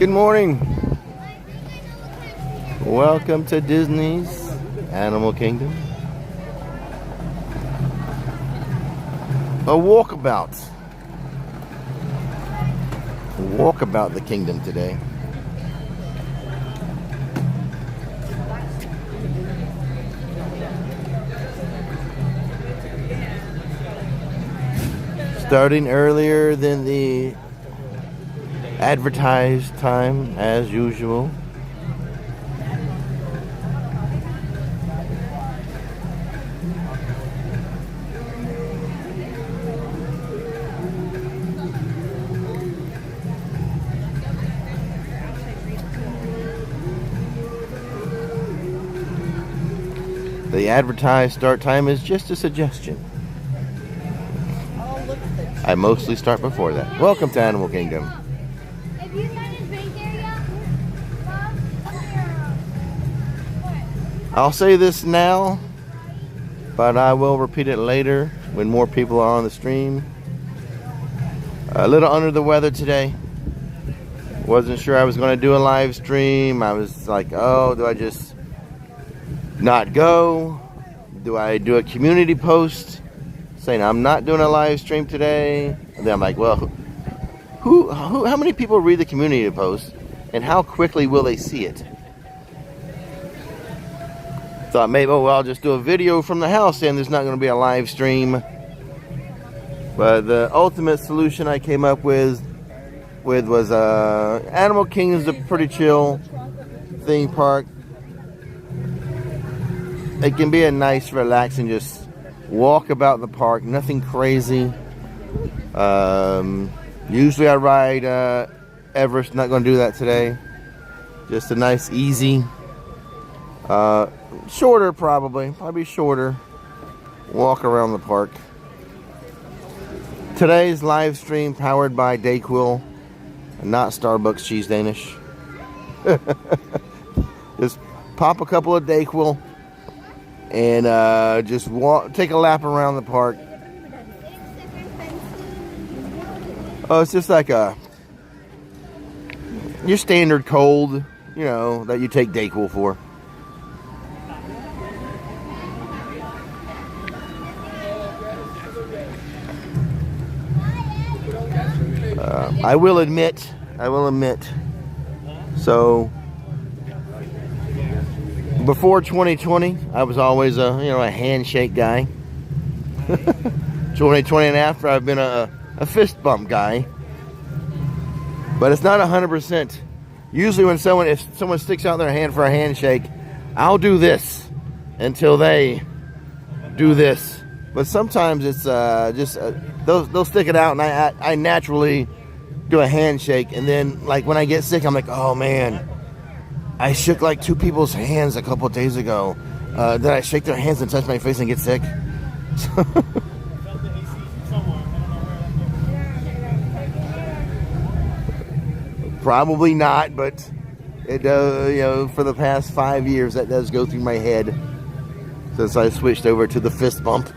Good morning. Welcome to Disney's Animal Kingdom. A walkabout. Walkabout the kingdom today. Starting earlier than the advertised time as usual. The advertised start time is just a suggestion. I mostly start before that. Welcome to Animal Kingdom. I'll say this now, but I will repeat it later when more people are on the stream. A little under the weather today. Wasn't sure I was going to do a live stream. I was like, oh, do I just not go? Do I do a community post saying I'm not doing a live stream today? And then I'm like, well, how many people read the community post, and how quickly will they see it? Thought maybe, oh, well, I'll just do a video from the house and there's not going to be a live stream. But the ultimate solution I came up with was Animal Kingdom is a pretty chill theme park. It can be a nice, relaxing, just walk about the park, nothing crazy. Usually I ride Everest, not going to do that today. Just a nice, easy, shorter probably shorter walk around the park. Today's live stream powered by Dayquil, not Starbucks cheese Danish. Just pop a couple of Dayquil and just take a lap around the park. Oh, it's just like your standard cold, that you take Dayquil for. I will admit, so before 2020, I was always a handshake guy. 2020 and after, I've been a fist bump guy. But it's not 100%. Usually if someone sticks out their hand for a handshake, I'll do this until they do this. But sometimes it's they'll stick it out, and I naturally do a handshake, and then like when I get sick, I'm like, oh man, I shook like two people's hands a couple of days ago. Did I shake their hands and touch my face and get sick? Probably not, but it does. For the past 5 years, that does go through my head since I switched over to the fist bump.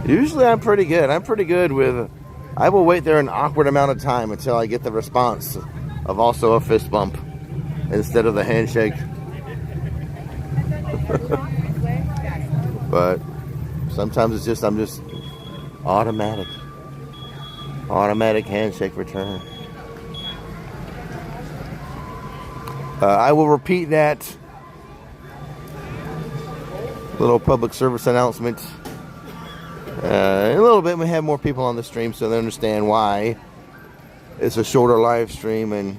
Usually I'm pretty good. I will wait there an awkward amount of time until I get the response of also a fist bump instead of the handshake. But sometimes I'm just automatic handshake return. I will repeat that little public service announcement in a little bit. We have more people on the stream, so they understand why it's a shorter live stream and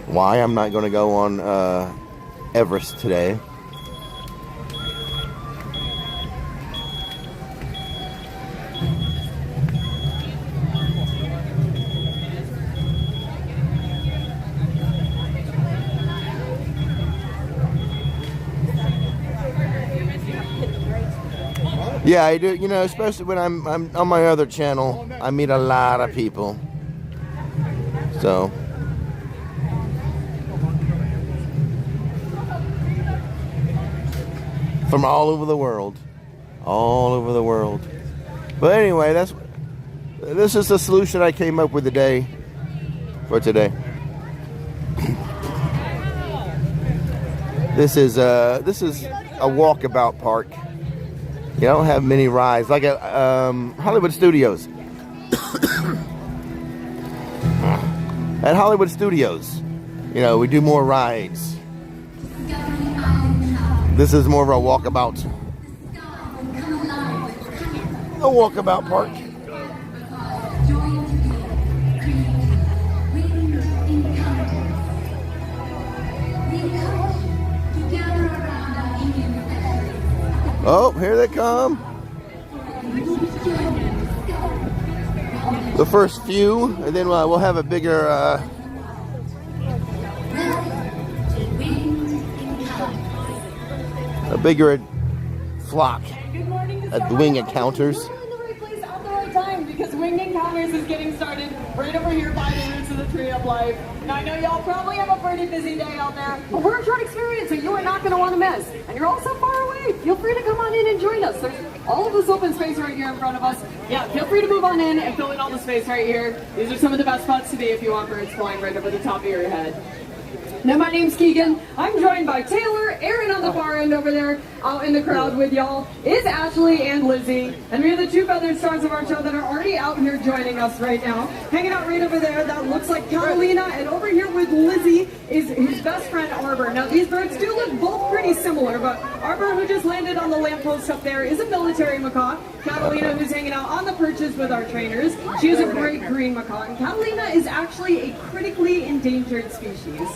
why I'm not going to go on Everest today. Yeah, I do. Especially when I'm on my other channel, I meet a lot of people. So from all over the world. all over the world. But anyway, this is the solution I came up with today for today. This is a walkabout park. You don't have many rides like at Hollywood Studios. At Hollywood Studios, you know, we do more rides. This is more of a walkabout. A walkabout park. Oh, here they come. The first few, and then we'll have a bigger flock at the wing encounters. We're in the right place at the right time because Wing Encounters is getting started right over here by the roots of the Tree of Life. Now I know y'all probably have a pretty busy day out there, but we're a short experience that you are not going to want to miss. And you're all so far away. Feel free to come on in and join us. There's all of this open space right here in front of us. Yeah, feel free to move on in and fill in all the space right here. These are some of the best spots to be if you want birds flying right over the top of your head. Now, my name's Keegan. I'm joined by Taylor. Aaron on the far end over there, out in the crowd with y'all, is Ashley and Lizzie. And we are the two feathered stars of our show that are already out here joining us right now. Hanging out right over there, that looks like Catalina. And over here with Lizzie is his best friend, Arbor. Now, these birds do look both pretty similar, but Arbor, who just landed on the lamppost up there, is a military macaw. Catalina, who's hanging out on the perches with our trainers. She is a great green macaw. And Catalina is actually a critically endangered species.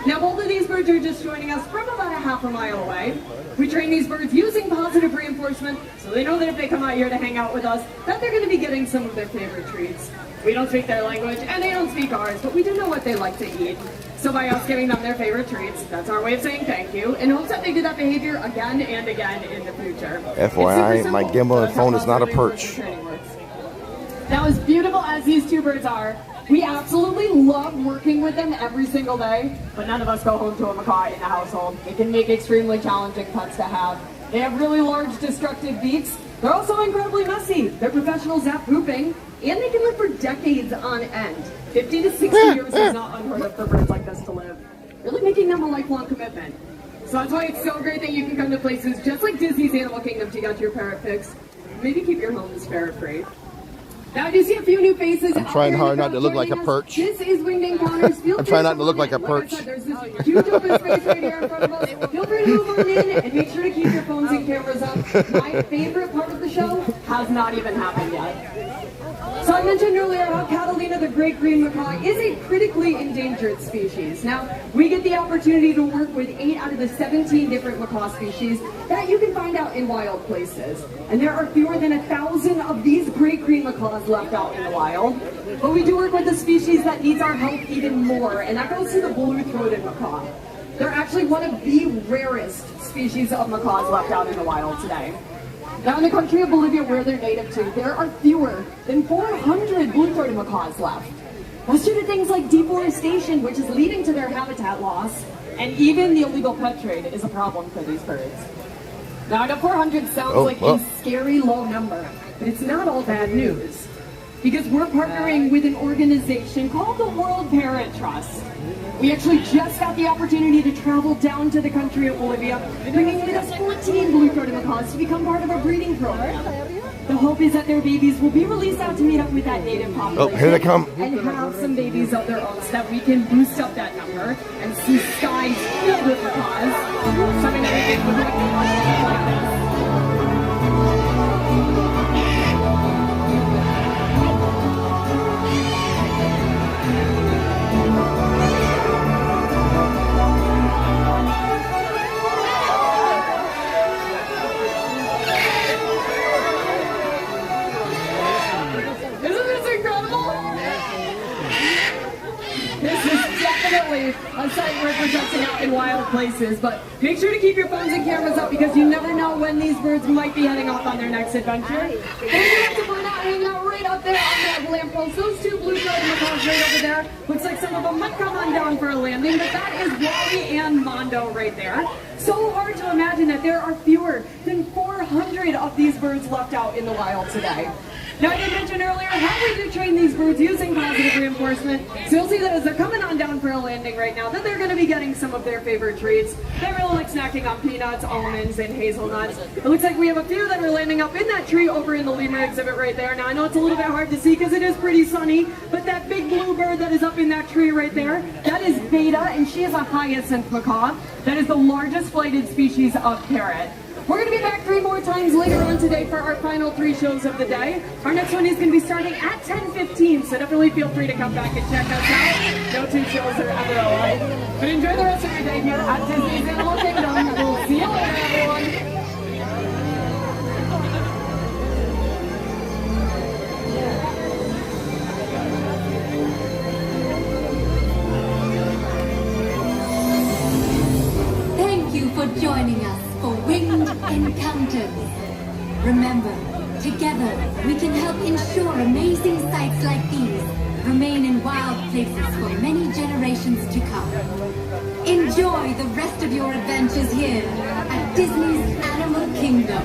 Now, both of these birds are just joining us from about a half a mile away. We train these birds using positive reinforcement, so they know that if they come out here to hang out with us, that they're going to be getting some of their favorite treats. We don't speak their language, and they don't speak ours, but we do know what they like to eat. So by us giving them their favorite treats, that's our way of saying thank you, in hopes that they do that behavior again and again in the future. FYI, my gimbal and phone is not a perch. Now, as beautiful as these two birds are, we absolutely love working with them every single day, but none of us go home to a macaw in the household. It can make extremely challenging pets to have. They have really large destructive beaks. They're also incredibly messy. They're professionals at pooping, and they can live for decades on end. 50 to 60 years is not unheard of for birds like this to live, really making them a lifelong commitment. So that's why it's so great that you can come to places just like Disney's Animal Kingdom to get your parrot fix. Maybe keep your homes ferret-free. Now I do see a few new faces. I'm trying hard not to look like a perch. This is Winged Encounters. I'm trying not to look like a perch. Like I said, there's this huge open space right here in front of us. Feel free to move on in and make sure to keep your phones and cameras up. My favorite part of the show has not even happened yet. So I mentioned earlier how Catalina, the great green macaw, is a critically endangered species. Now, we get the opportunity to work with 8 out of the 17 different macaw species that you can find out in wild places. And there are fewer than 1,000 of these great green macaws left out in the wild. But we do work with a species that needs our help even more, and that goes to the blue-throated macaw. They're actually one of the rarest species of macaws left out in the wild today. Now in the country of Bolivia, where they're native to, there are fewer than 400 blue-throated macaws left. That's due to things like deforestation, which is leading to their habitat loss, and even the illegal pet trade is a problem for these birds. Now I know 400 sounds like a scary low number, but it's not all bad news. Because we're partnering with an organization called the World Parrot Trust. We actually just got the opportunity to travel down to the country of Bolivia, bringing with us 14 blue-throated macaws to become part of our breeding program. The hope is that their babies will be released out to meet up with that native population. Oh, here they come. And have some babies of their own so that we can boost up that number and see skies filled with macaws. Something that we can like this. A sight we're projecting out in wild places, but make sure to keep your phones and cameras up because you never know when these birds might be heading off on their next adventure. And you have to find out, hanging out right up there on that lamppost. Those two blue-throated macaws right over there. Looks like some of them might come on down for a landing, but that is Wally and Mondo right there. So hard to imagine that there are fewer than than 400 of these birds left out in the wild today. Now, I did mention earlier how we do train these birds using positive reinforcement. So you'll see that as they're coming on down for a landing right now, that they're going to be getting some of their favorite treats. They really like snacking on peanuts, almonds, and hazelnuts. It looks like we have a few that are landing up in that tree over in the lemur exhibit right there. Now, I know it's a little bit hard to see because it is pretty sunny, but that big blue bird that is up in that tree right there, that is Beta, and she is a hyacinth macaw. That is the largest flighted species of parrot. We're going to be back 3 more times later on today for our final 3 shows of the day. Our next one is going to be starting at 10:15, so definitely feel free to come back and check us out. No 2 shows are ever alike. But enjoy the rest of your day here at Disney's Animal Kingdom. We'll see you later, everyone. Thank you for joining us for Winged Encounters. Remember, together we can help ensure amazing sights like these remain in wild places for many generations to come. Enjoy the rest of your adventures here at Disney's Animal Kingdom.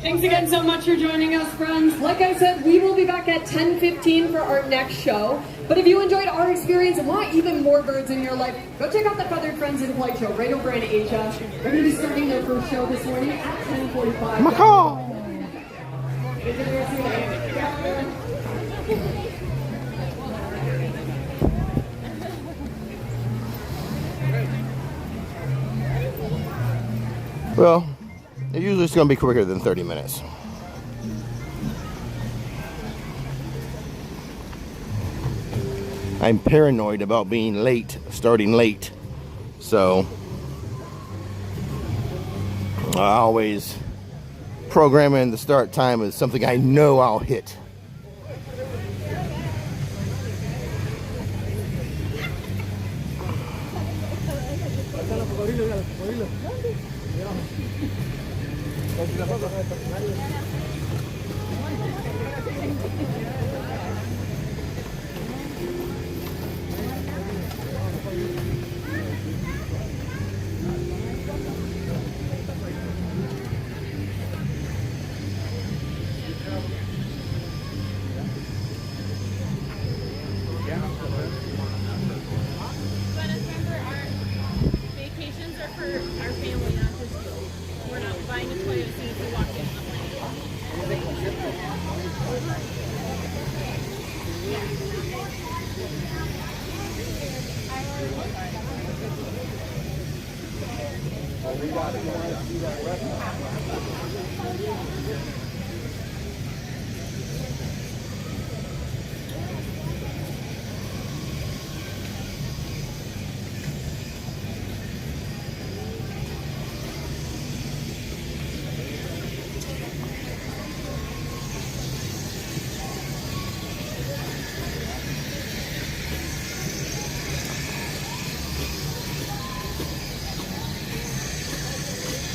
Thanks again so much for joining us, friends. Like I said, we will be back at 10:15 for our next show. But if you enjoyed our experience and want even more birds in your life, go check out the Feathered Friends in Flight show right over in Asia. They're going to be starting their first show this morning at 10:45. Macaw! Well, it usually it's going to be quicker than 30 minutes. I'm paranoid about being late, starting late. So I always program in the start time as something I know I'll hit. But remember, our vacations are for our family, not just you. We're not buying a toy as soon as we walk in.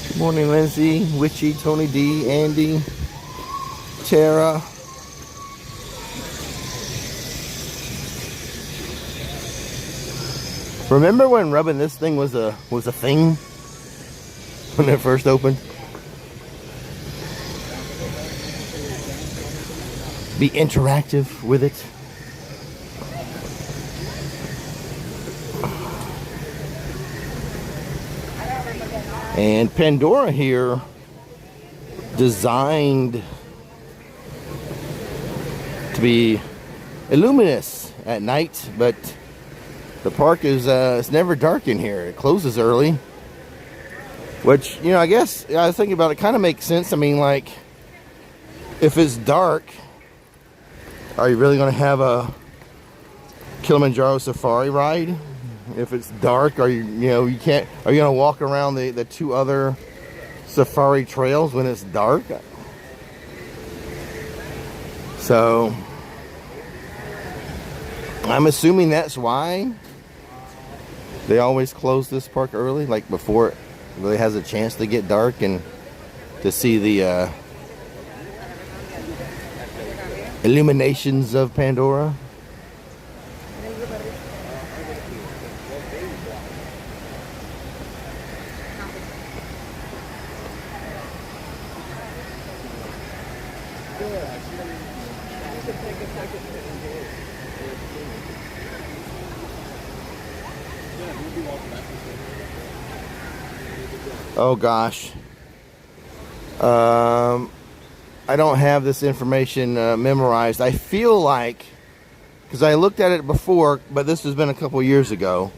Good morning, Lindsay, Witchy, Tony D, Andy, Tara. Remember when rubbing this thing was a thing when it first opened? Be interactive with it. And Pandora here designed to be illuminous at night, but the park is it's never dark in here. It closes early, which, you know, I guess I was thinking about it, kind of makes sense. I mean, like, if it's dark, are you really going to have a Kilimanjaro safari ride? If it's dark, are you you can't, are you going to walk around the 2 other safari trails when it's dark? So I'm assuming that's why. They always close this park early, like before it really has a chance to get dark and to see the illuminations of Pandora. Oh gosh. I don't have this information memorized. I feel like, because I looked at it before, but this has been a couple years ago.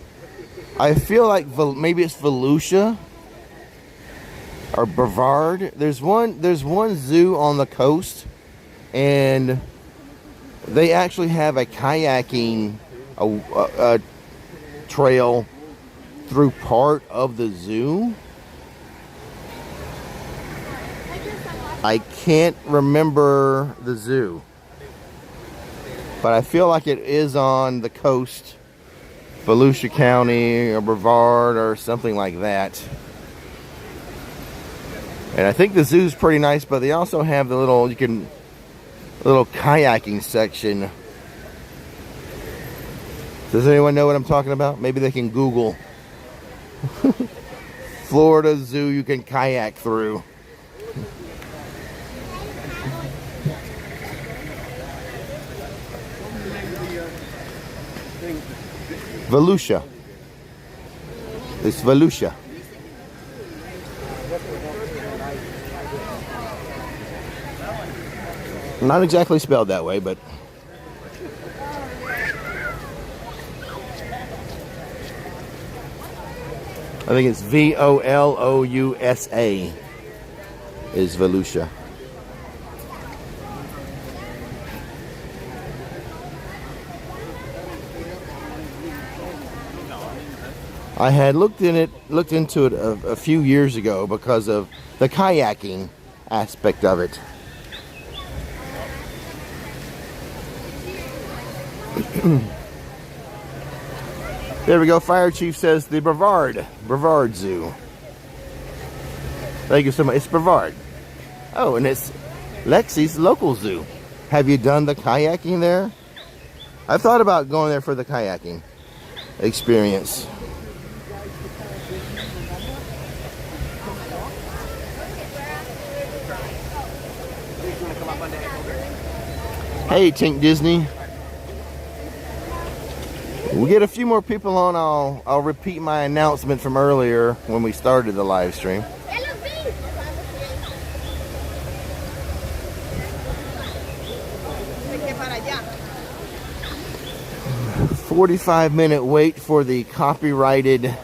I feel like maybe it's Volusia or Brevard. There's one zoo on the coast, and they actually have a kayaking a trail through part of the zoo. I can't remember the zoo, but I feel like it is on the coast, Volusia County or Brevard or something like that. And I think the zoo's pretty nice, but they also have the little kayaking section. Does anyone know what I'm talking about? Maybe they can Google Florida Zoo you can kayak through. Volusia. It's Volusia. Not exactly spelled that way, but I think it's Volousa is Volusia. I had looked into it a few years ago because of the kayaking aspect of it. There we go. Fire Chief says the Brevard Zoo. Thank you so much. It's Brevard. Oh, and it's Lexi's local zoo. Have you done the kayaking there? I thought about going there for the kayaking experience. Hey, Tink Disney. We get a few more people on. I'll repeat my announcement from earlier when we started the live stream. 45-minute wait for the copyrighted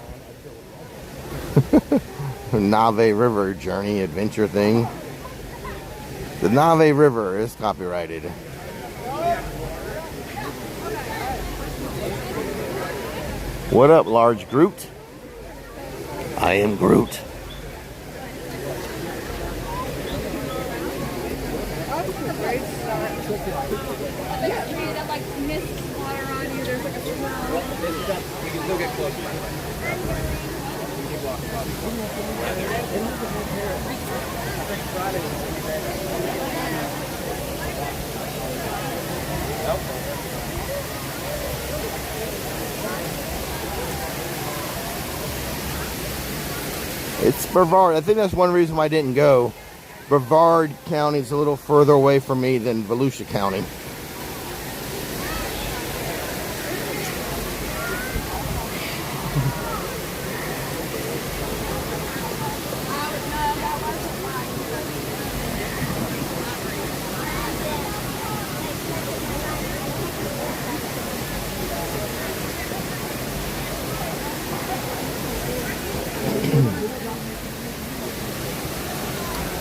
Nave River journey adventure thing. The Nave River is copyrighted. What up, large Groot? I am Groot. That like mist water on you. There's like a swirl. We can still get close. It's Brevard. I think that's one reason why I didn't go. Brevard County is a little further away from me than Volusia County.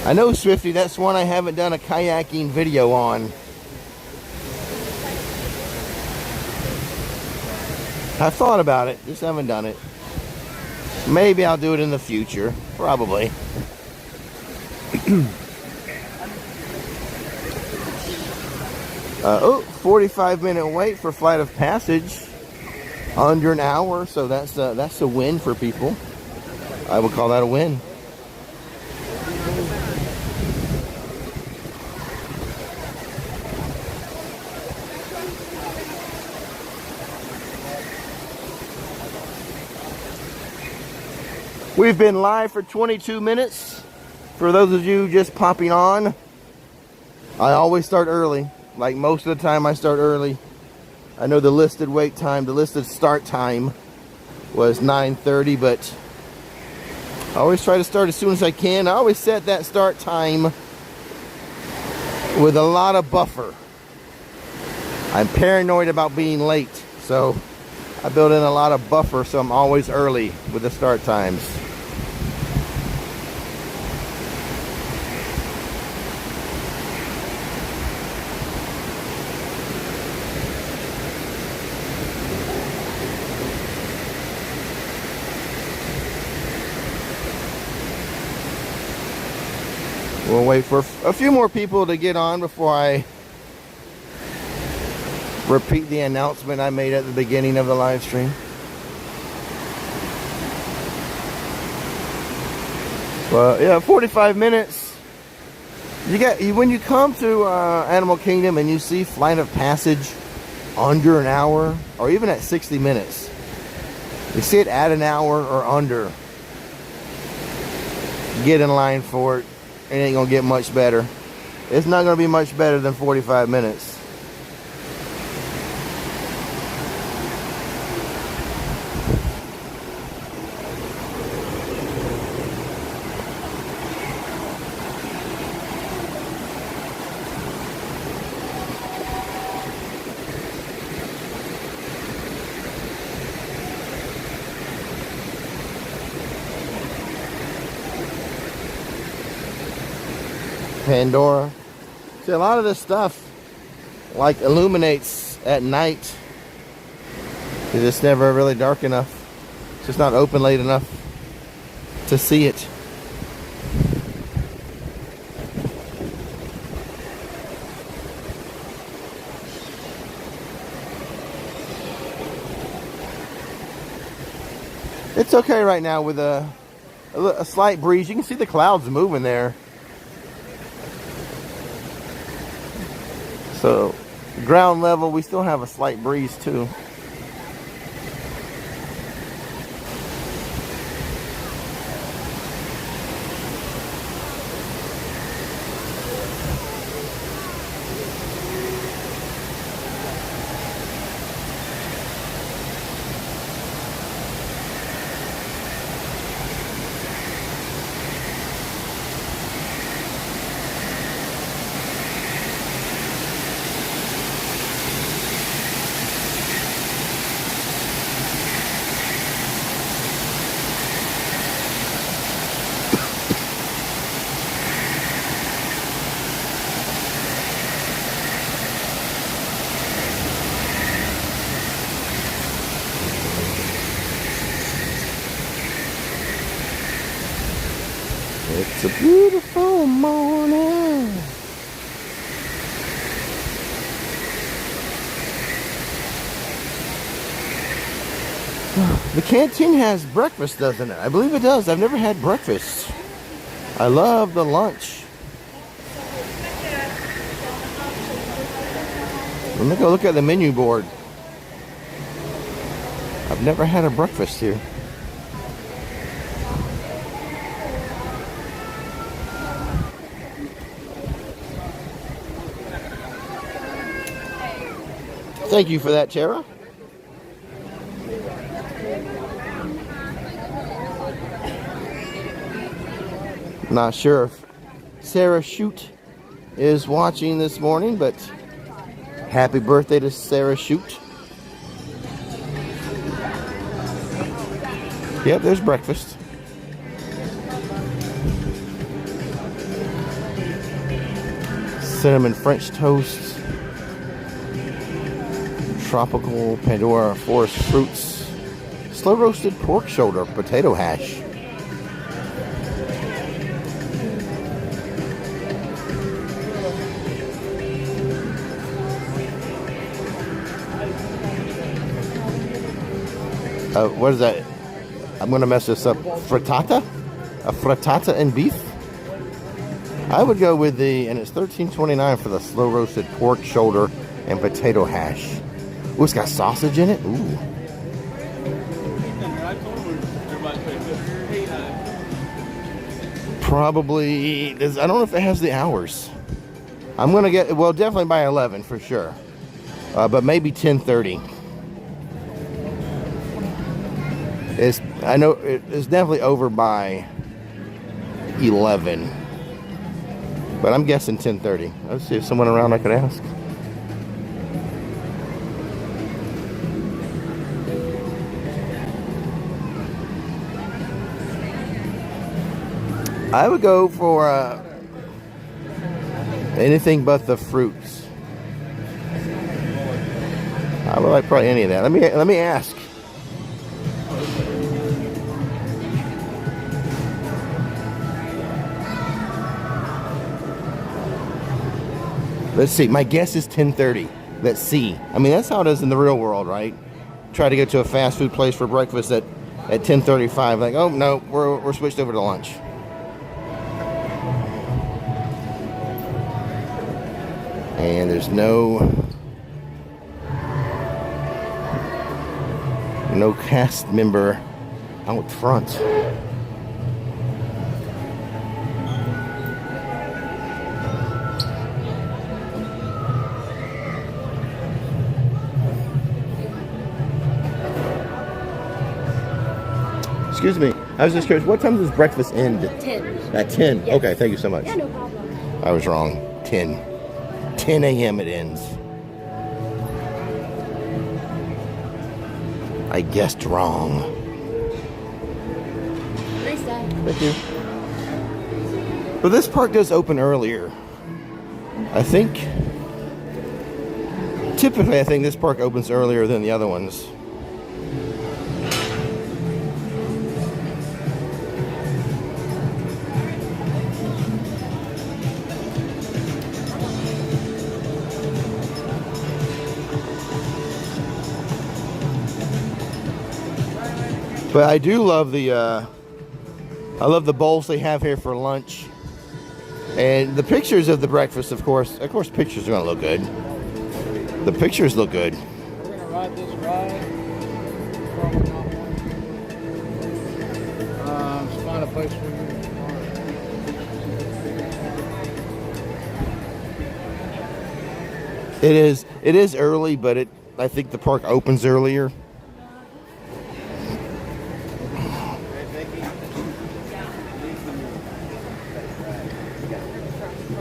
I know, Swifty, that's one I haven't done a kayaking video on. I've thought about it, just haven't done it. Maybe I'll do it in the future, probably. 45-minute wait for Flight of Passage under an hour, so that's a win for people. I would call that a win. We've been live for 22 minutes. For those of you just popping on, I always start early. Like most of the time I start early. I know the listed wait time, the listed start time was 9:30, but I always try to start as soon as I can. I always set that start time with a lot of buffer. I'm paranoid about being late, so I build in a lot of buffer, so I'm always early with the start times. We'll wait for a few more people to get on before I repeat the announcement I made at the beginning of the live stream. Well, yeah, 45 minutes. When you come to Animal Kingdom and you see Flight of Passage under an hour, or even at 60 minutes, you see it at an hour or under, get in line for it. It ain't gonna get much better. It's not gonna be much better than 45 minutes. Pandora. See, a lot of this stuff like illuminates at night because it's never really dark enough. It's just not open late enough to see it. It's okay right now with a slight breeze. You can see the clouds moving there. So, ground level, we still have a slight breeze too. It's a beautiful morning. The canteen has breakfast, doesn't it? I believe it does. I've never had breakfast. I love the lunch. Let me go look at the menu board. I've never had a breakfast here. Thank you for that, Tara. Not sure if Sarah Shoot is watching this morning, but happy birthday to Sarah Shoot. Yep, there's breakfast. Cinnamon French toast. Tropical Pandora forest fruits, slow roasted pork shoulder, potato hash. What is that? I'm gonna mess this up. Frittata? A frittata and beef? I would go with and it's $13.29 for the slow roasted pork shoulder and potato hash. Ooh, it's got sausage in it. Ooh. Probably. I don't know if it has the hours. I'm gonna get, well, definitely by 11 for sure, but maybe 10:30. I know it's definitely over by 11. But I'm guessing 10:30. Let's see if someone around I could ask. I would go for anything but the fruits. I would like probably any of that. Let me ask. Let's see. My guess is 10:30. Let's see. I mean, that's how it is in the real world, right? Try to get to a fast food place for breakfast at 10:35. Like, oh no, we're switched over to lunch. And there's no cast member out front. Excuse me. I was just curious. What time does breakfast end? 10. At 10? Yes. Okay, thank you so much. Yeah, no problem. I was wrong. 10. 10 a.m. it ends. I guessed wrong. Nice day. Thank you. But this park does open earlier. I think, typically I think this park opens earlier than the other ones. But I do love the bowls they have here for lunch, and the pictures of the breakfast. Of course, pictures are gonna look good. The pictures look good. We're gonna ride this ride. Probably not one. Just find a place for you. It is early, but I think the park opens earlier.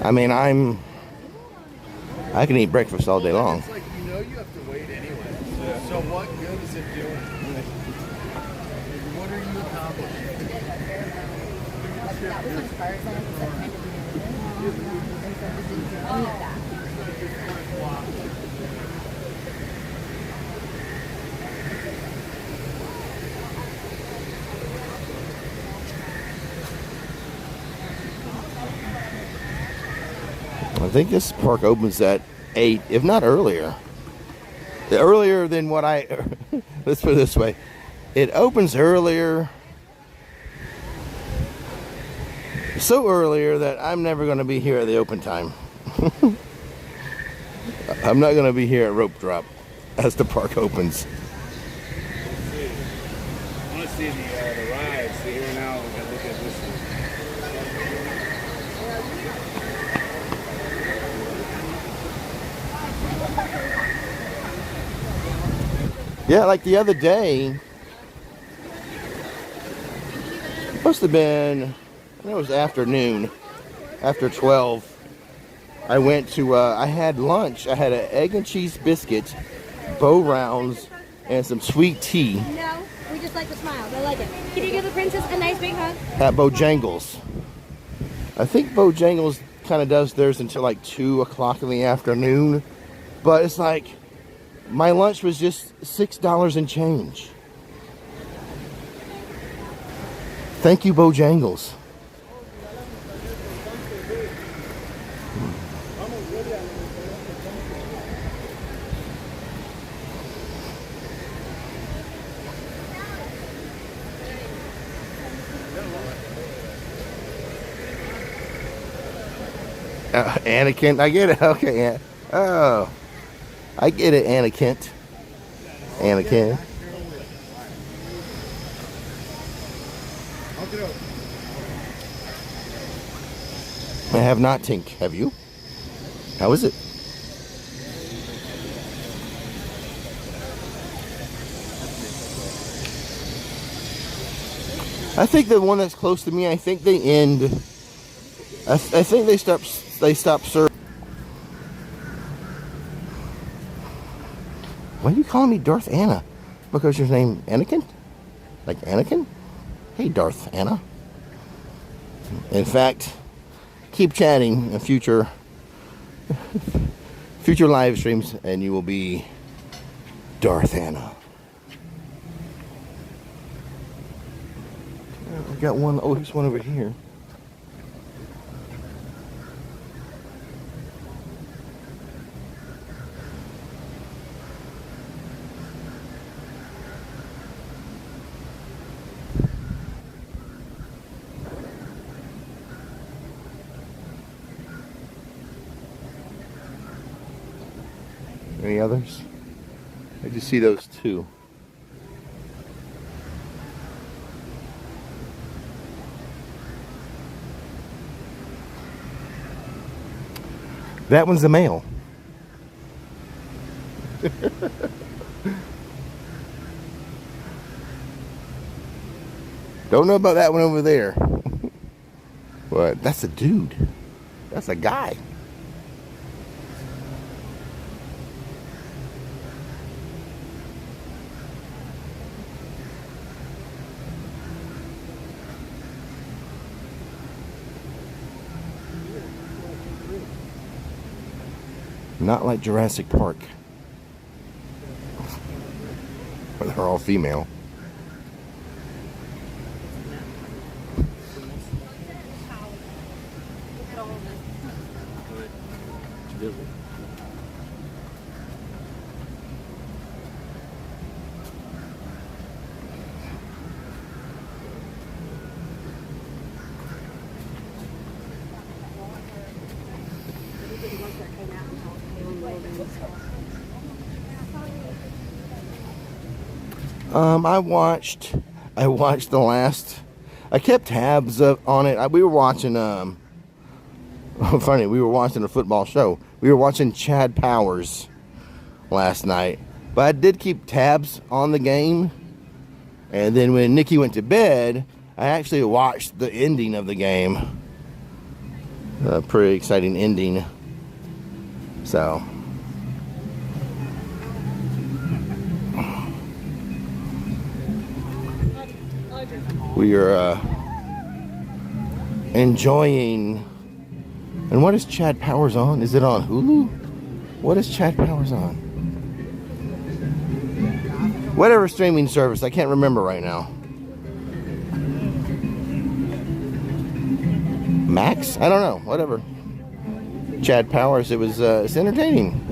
I mean, I can eat breakfast all day long. It's like, you have to wait anyway. So what good is it doing? What are you I think this park opens at 8, if not earlier. Earlier than what let's put it this way. It opens earlier. So earlier that I'm never going to be here at the open time. I'm not going to be here at rope drop as the park opens. I want to see the ride. See here now, we can look at this one. Yeah, like the other day, must have been, I think it was afternoon, after 12. I went to, I had lunch. I had an egg and cheese biscuit, bow rounds, and some sweet tea No, we just like the smile. I like it. Can you give the princess a nice big hug? at Bojangles. I think Bojangles kind of does theirs until like 2 o'clock in the afternoon. But it's like, my lunch was just $6 and change. Thank you, Bojangles. Anakin, I get it. Okay, oh, I get it, Anakin. Anakin. I have not, Tink. Have you? How is it? I think the one that's close to me, I think they end. I think they stop serving. Why are you calling me Darth Anna? Because your name Anakin? Like Anakin? Hey, Darth Anna. In fact, keep chatting in future live streams, and you will be Darth Anna. I got one. Oh, there's one over here. Any others? I just see those two. That one's the male. Don't know about that one over there. But that's a dude. That's a guy. Not like Jurassic Park, where they're all female. I watched the last. I kept tabs on it. We were watching. Funny, we were watching a football show. We were watching Chad Powers last night, but I did keep tabs on the game. And then when Nikki went to bed, I actually watched the ending of the game. A pretty exciting ending. So. We are enjoying. And what is Chad Powers on? Is it on Hulu? What is Chad Powers on? Whatever streaming service. I can't remember right now. Max? I don't know. Whatever. Chad Powers. It was. It's entertaining.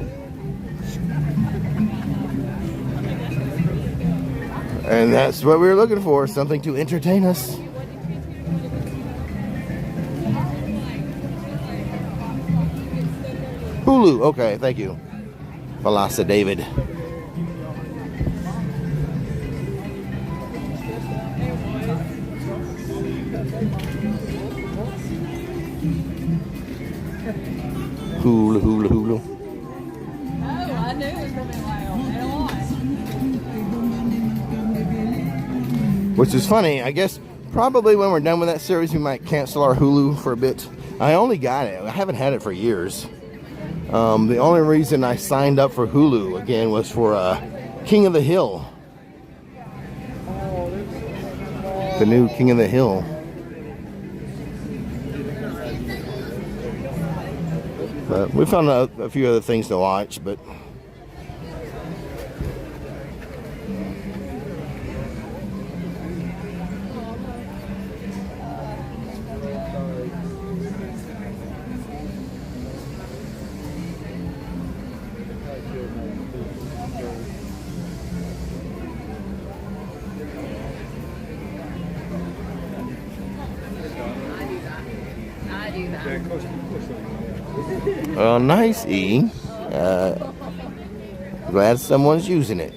And that's what we were looking for, something to entertain us. Hulu, okay, thank you. Velasa David. Hulu, Hulu, Hulu. Oh, I knew it was going to be wild. Which is funny. I guess probably when we're done with that series, we might cancel our Hulu for a bit. I only got it. I haven't had it for years. The only reason I signed up for Hulu again was for King of the Hill. The new King of the Hill. But we found a few other things to watch, but Yeah, close to Well, nice, E. Glad someone's using it.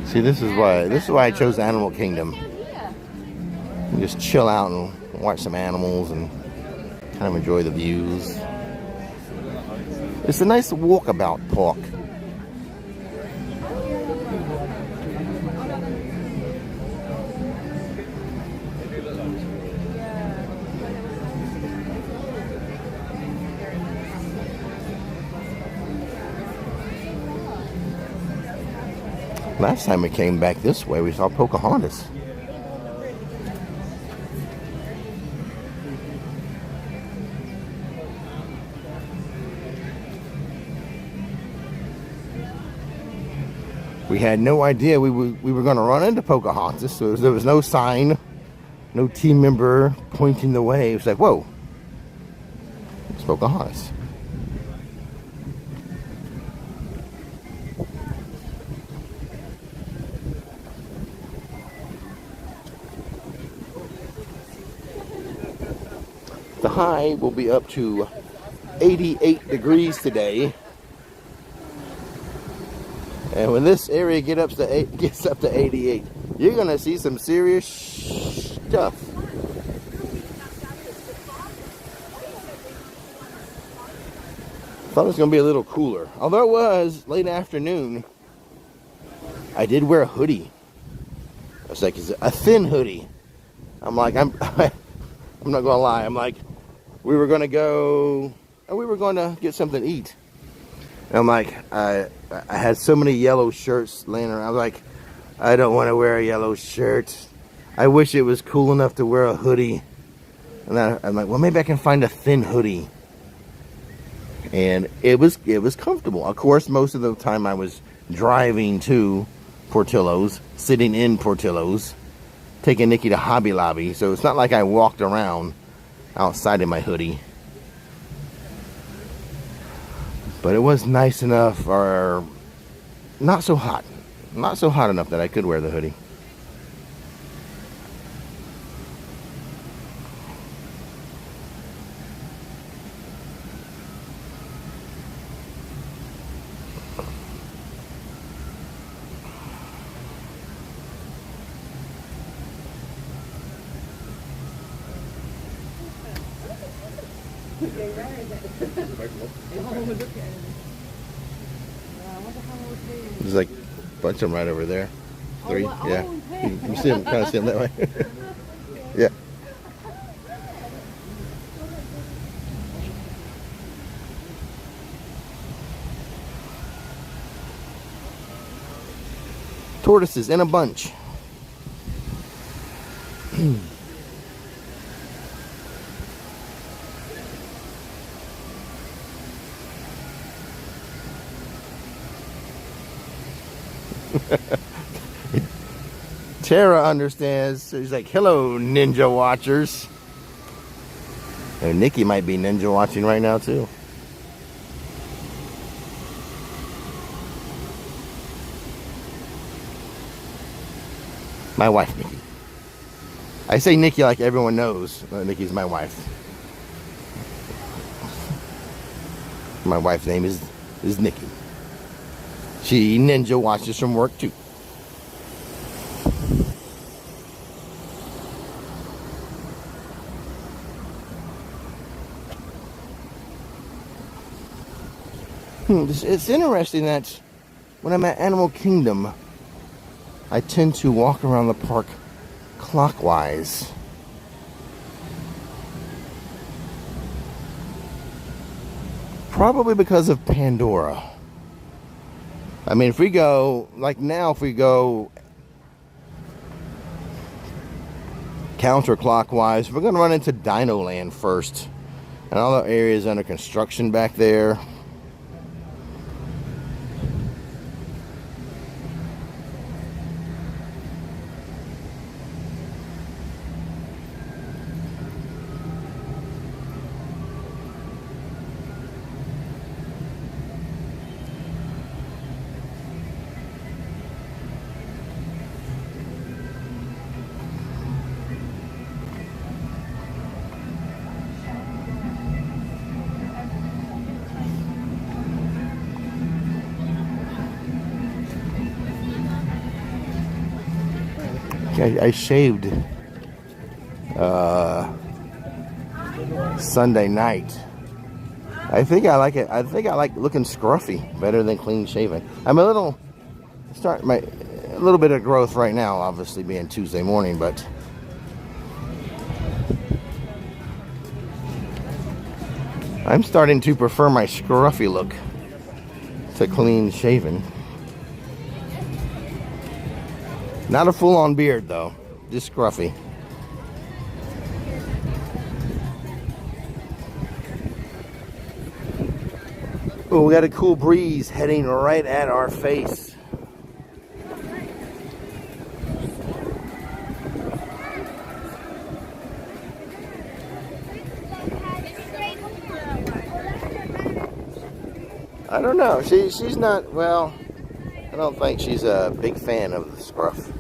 See, this is why I chose Animal Kingdom. You just chill out and watch some animals and kind of enjoy the views. It's a nice walkabout park. Last time we came back this way, we saw Pocahontas. We had no idea we were going to run into Pocahontas, so there was no sign, no team member pointing the way. It was like, whoa, it's Pocahontas. The high will be up to 88 degrees today. And when this area gets up to 88, you're going to see some serious stuff. Thought it was going to be a little cooler. Although it was late afternoon, I did wear a hoodie. I was like, it's a thin hoodie. I'm like, I'm not going to lie. I'm like, we were going to get something to eat. And I'm like, I had so many yellow shirts laying around. I was like, I don't want to wear a yellow shirt. I wish it was cool enough to wear a hoodie. And I'm like, well, maybe I can find a thin hoodie. And it was comfortable. Of course, most of the time I was driving to Portillo's, sitting in Portillo's, taking Nikki to Hobby Lobby. So it's not like I walked around outside in my hoodie. But it was nice enough, or not so hot. Not so hot enough that I could wear the hoodie. There's like a bunch of them right over there. 3, yeah. You see them, kind of see them that way. Yeah. Tortoises in a bunch. Tara understands. So she's like, hello, ninja watchers. And Nikki might be ninja watching right now, too. My wife, Nikki. I say Nikki like everyone knows. Nikki's my wife. My wife's name is Nikki. She ninja watches from work, too. It's interesting that when I'm at Animal Kingdom, I tend to walk around the park clockwise. Probably because of Pandora. I mean, if we go, like now, if we go counterclockwise, we're going to run into Dino Land first. And all the areas under construction back there. I shaved Sunday night. I think I like it. I think I like looking scruffy better than clean shaven. I'm a little a little bit of growth right now, obviously being Tuesday morning, but I'm starting to prefer my scruffy look to clean shaven. Not a full-on beard though, just scruffy. Oh, we got a cool breeze heading right at our face. I don't know. She's not, well, I don't think she's a big fan of the scruff.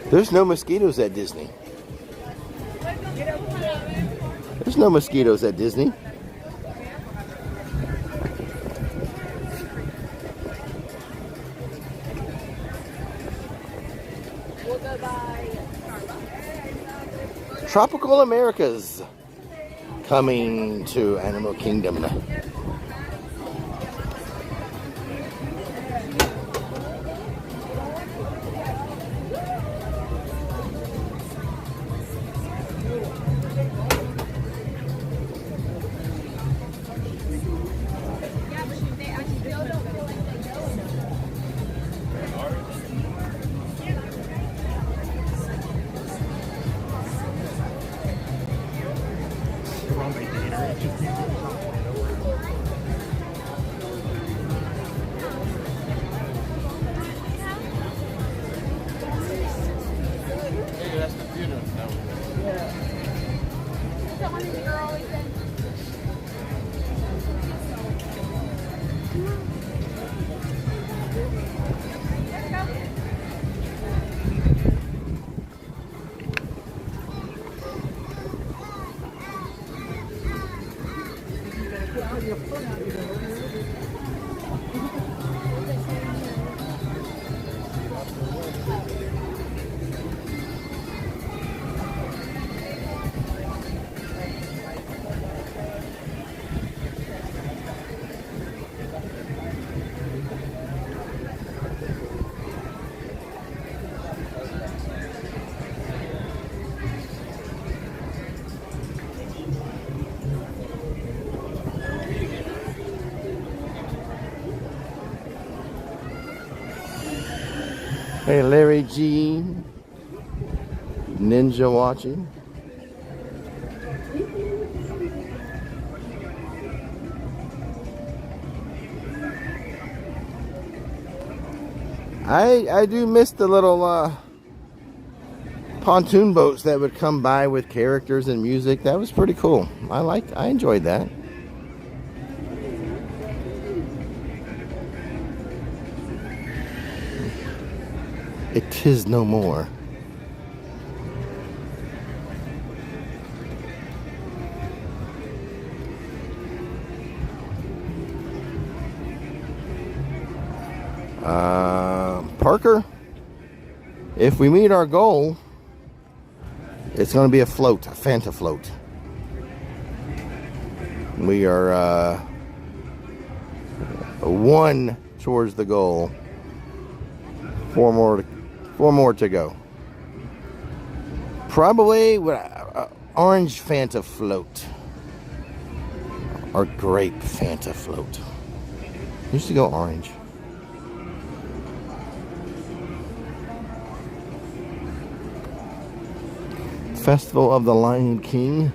There's no mosquitoes at Disney. There's no mosquitoes at Disney. Tropical Americas coming to Animal Kingdom. Hey, Larry G. Ninja watching. I do miss the little pontoon boats that would come by with characters and music. That was pretty cool. I enjoyed that. It is no more. Parker, if we meet our goal, it's going to be a float, a Fanta float. We are one towards the goal. Four more to go. Probably orange Fanta float or grape Fanta float. Used to go orange. Festival of the Lion King.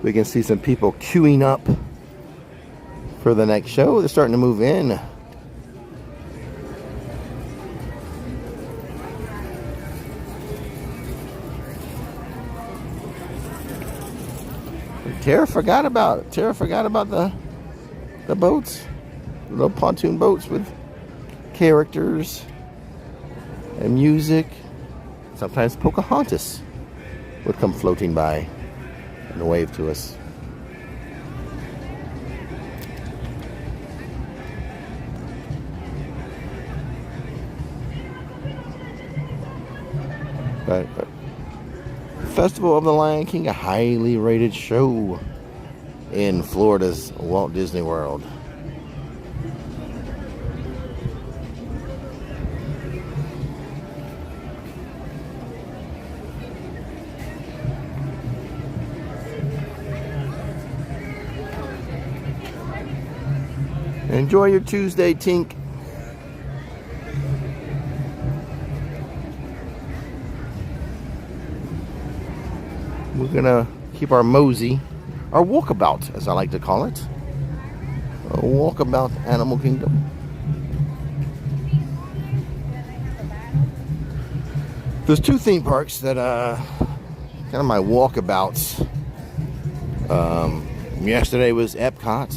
We can see some people queuing up for the next show. They're starting to move in. Tara forgot about the boats, the little pontoon boats with characters and music. Sometimes Pocahontas would come floating by and wave to us. But Festival of the Lion King, a highly rated show in Florida's Walt Disney World. Enjoy your Tuesday, Tink. We're gonna keep our mosey, our walkabout, as I like to call it. A walkabout Animal Kingdom. There's two theme parks that kind of my walkabouts. Yesterday was Epcot.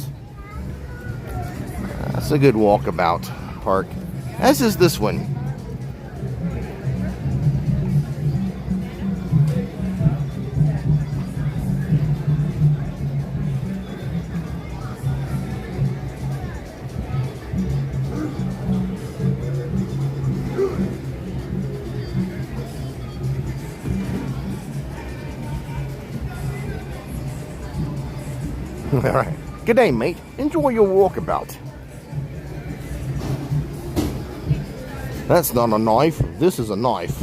That's a good walkabout park, as is this one. All right. Good day, mate. Enjoy your walkabout. That's not a knife. This is a knife.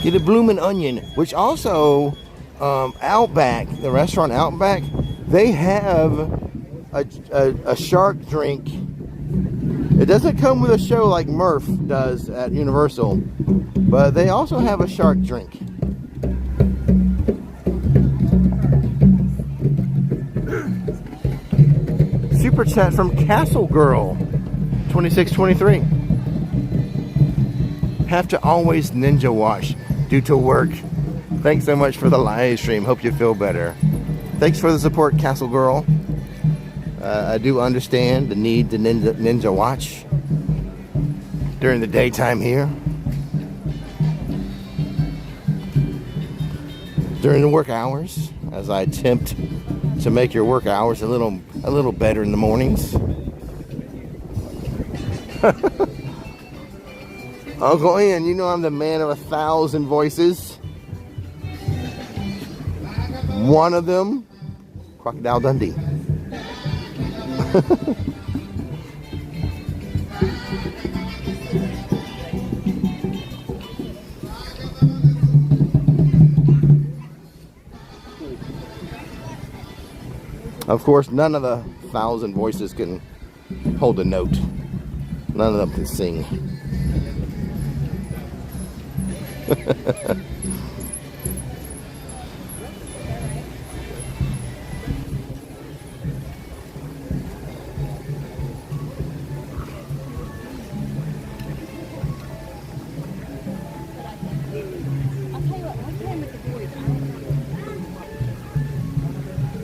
Get a bloomin' onion, which also Outback, the restaurant Outback, they have a shark drink. It doesn't come with a show like Murph does at Universal, but they also have a shark drink. Super chat from Castle Girl 2623. Have to always ninja watch due to work. Thanks so much for the live stream. Hope you feel better. Thanks for the support, Castle Girl. I do understand the need to ninja watch during the daytime here. During the work hours, as I attempt to make your work hours a little better in the mornings. Uncle Ian, you know I'm the man of 1,000 voices. One of them, Crocodile Dundee. Of course, none of the 1,000 voices can hold a note. None of them can sing.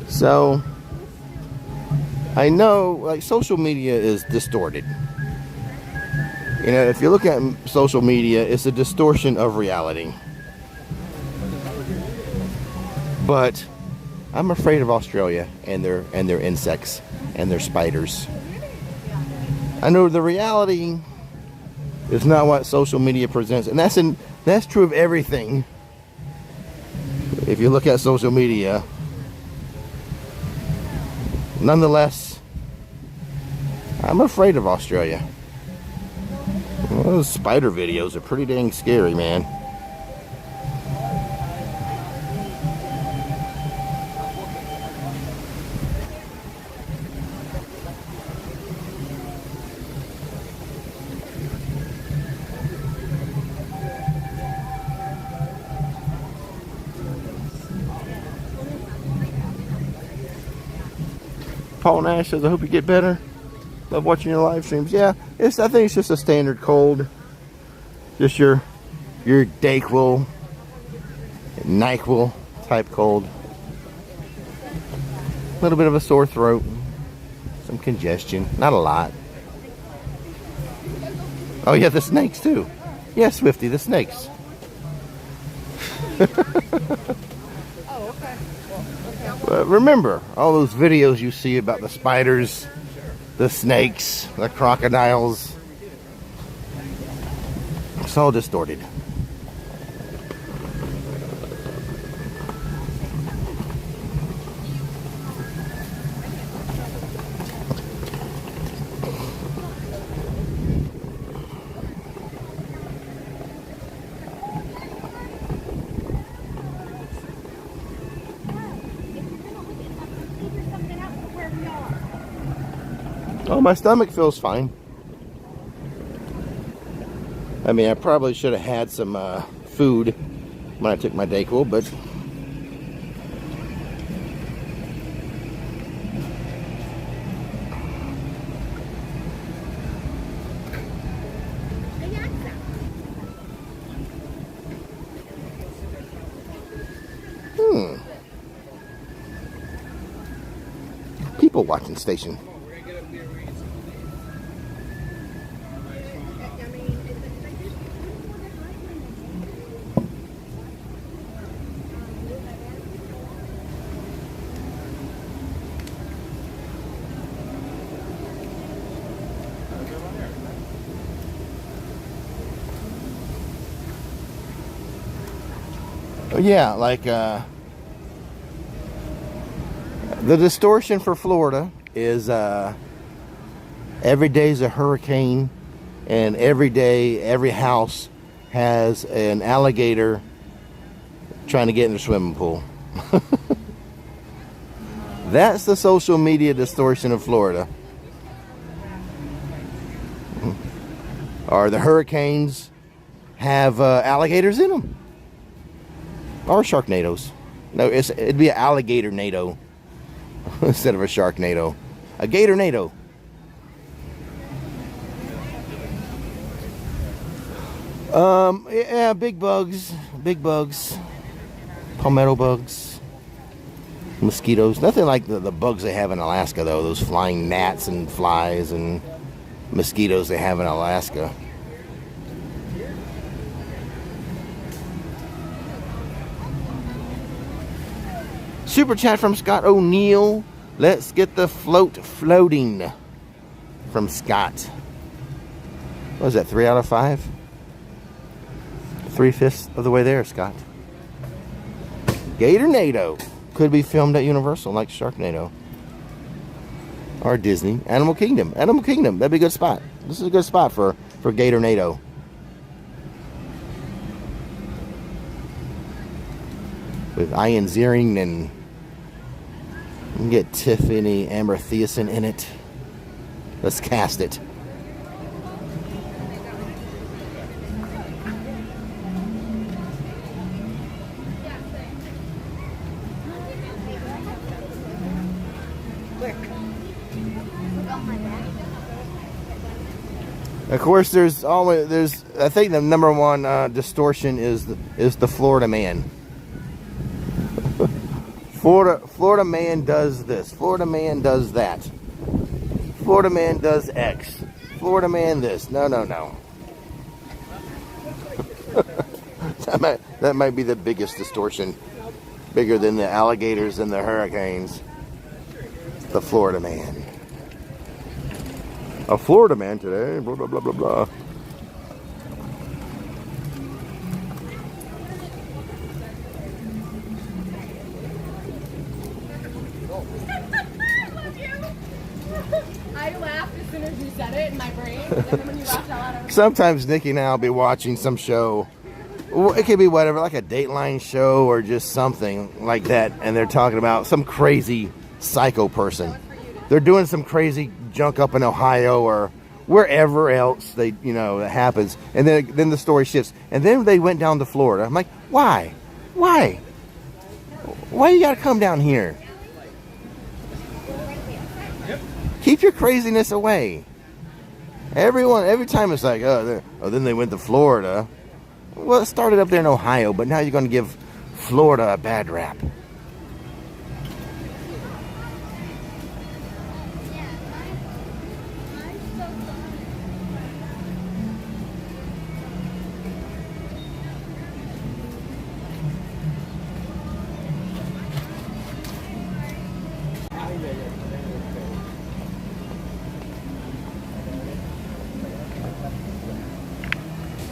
So, I know, like, social media is distorted. You know, if you look at social media, it's a distortion of reality. But I'm afraid of Australia and their insects and their spiders. I know the reality is not what social media presents, and that's true of everything. If you look at social media, nonetheless, I'm afraid of Australia. Well, those spider videos are pretty dang scary, man. Paul Nash says, I hope you get better. Love watching your live streams. Yeah, I think it's just a standard cold. Just your Dayquil, NyQuil type cold. A little bit of a sore throat. Some congestion. Not a lot. Oh yeah, the snakes too. Yeah, Swifty, the snakes. But remember, all those videos you see about the spiders, the snakes, the crocodiles, it's all distorted. Oh, my stomach feels fine. I mean, I probably should have had some food when I took my Dayquil, but people watching station. Yeah, like the distortion for Florida is every day's a hurricane, and every day every house has an alligator trying to get in the swimming pool. That's the social media distortion of Florida. Or the hurricanes have alligators in them. Or sharknadoes. No, it'd be an alligator-nado instead of a sharknado. A gator-nado. Yeah, big bugs. Palmetto bugs. Mosquitoes. Nothing like the bugs they have in Alaska, though. Those flying gnats and flies and mosquitoes they have in Alaska. Super chat from Scott O'Neill. Let's get the float floating from Scott. What is that, 3 out of 5? 3/5 of the way there, Scott. Gatornado. Could be filmed at Universal like Sharknado. Or Disney. Animal Kingdom. That'd be a good spot. This is a good spot for Gatornado. With Ian Ziering and you can get Tiffany Amber Thiessen in it. Let's cast it. Of course, I think the number one distortion is the Florida man. Florida man does this. Florida man does that. Florida man does X. Florida man this. No. that might be the biggest distortion. Bigger than the alligators and the hurricanes. The Florida man. A Florida man today. Blah, blah, blah, blah, blah. I laughed as soon as you said it in my brain, and then when you laughed out loud, I was Sometimes Nikki and I will be watching some show. It could be whatever, like a Dateline show or just something like that, and they're talking about some crazy psycho person. They're doing some crazy junk up in Ohio or wherever else that happens, and then the story shifts, and then they went down to Florida. I'm like, why you gotta come down here? Keep your craziness away. Every time it's like, oh, then they went to Florida. Well, it started up there in Ohio, but now you're going to give Florida a bad rap.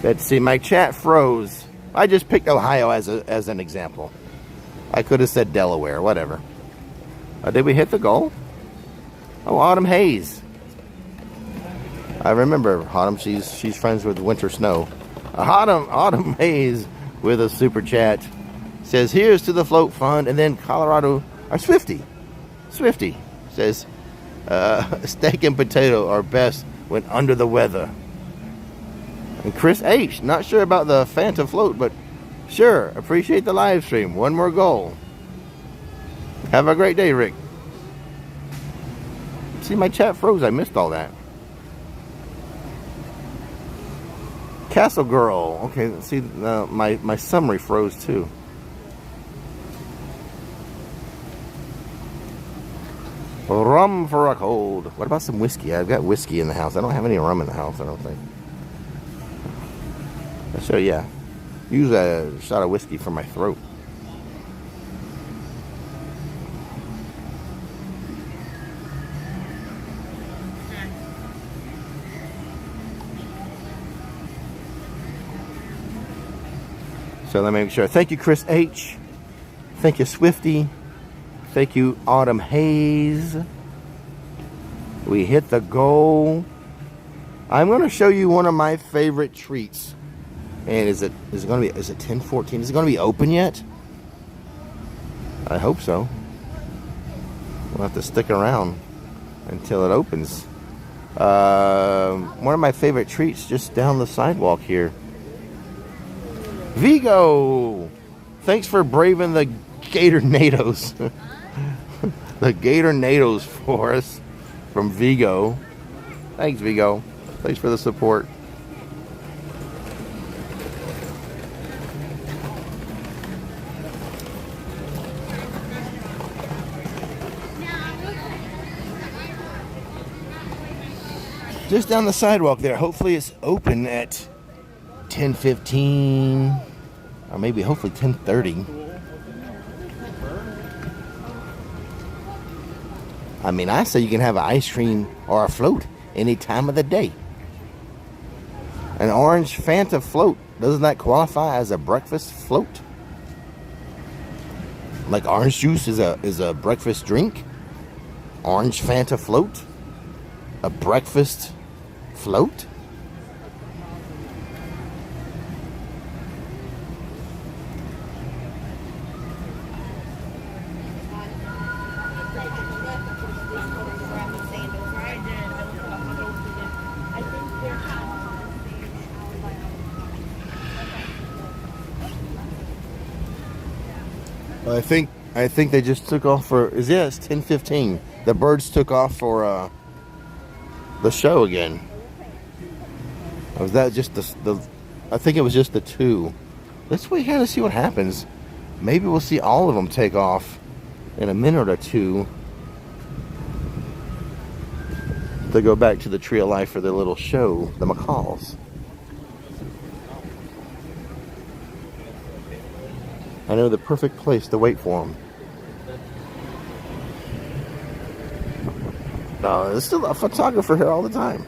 Let's see, my chat froze. I just picked Ohio as an example. I could have said Delaware, whatever. Did we hit the goal? Oh, Autumn Hayes. I remember Autumn. She's friends with Winter Snow. Autumn Hayes with a super chat says, "Here's to the float fund." And then Colorado, or Swifty says, "Steak and potato are best when under the weather." And Chris H, not sure about the Fanta float, but sure, appreciate the live stream. One more goal. Have a great day, Rick. See, my chat froze. I missed all that. Castle Girl. Okay, see, my summary froze too. Rum for a cold. What about some whiskey? I've got whiskey in the house. I don't have any rum in the house, I don't think. So yeah, use a shot of whiskey for my throat. So let me make sure. Thank you, Chris H. Thank you, Swifty. Thank you, Autumn Hayes. We hit the goal. I'm going to show you one of my favorite treats. And is it 10:14? Is it going to be open yet? I hope so. We'll have to stick around until it opens. One of my favorite treats just down the sidewalk here. Vigo! Thanks for braving the Gator NATOs. The Gator NATOs for us from Vigo. Thanks, Vigo. Thanks for the support. Just down the sidewalk there. Hopefully it's open at 10:15 or maybe hopefully 10:30. I mean, I say you can have an ice cream or a float any time of the day. An orange Fanta float, doesn't that qualify as a breakfast float? Like orange juice is a breakfast drink? Orange Fanta float? A breakfast float? I think they just took off for it's 10:15. The birds took off for the show again. Or was that just the I think it was just the two. Let's wait here to see what happens. Maybe we'll see all of them take off in a minute or two. They go back to the Tree of Life for their little show, the macaws. I know the perfect place to wait for them. No, there's still a photographer here all the time.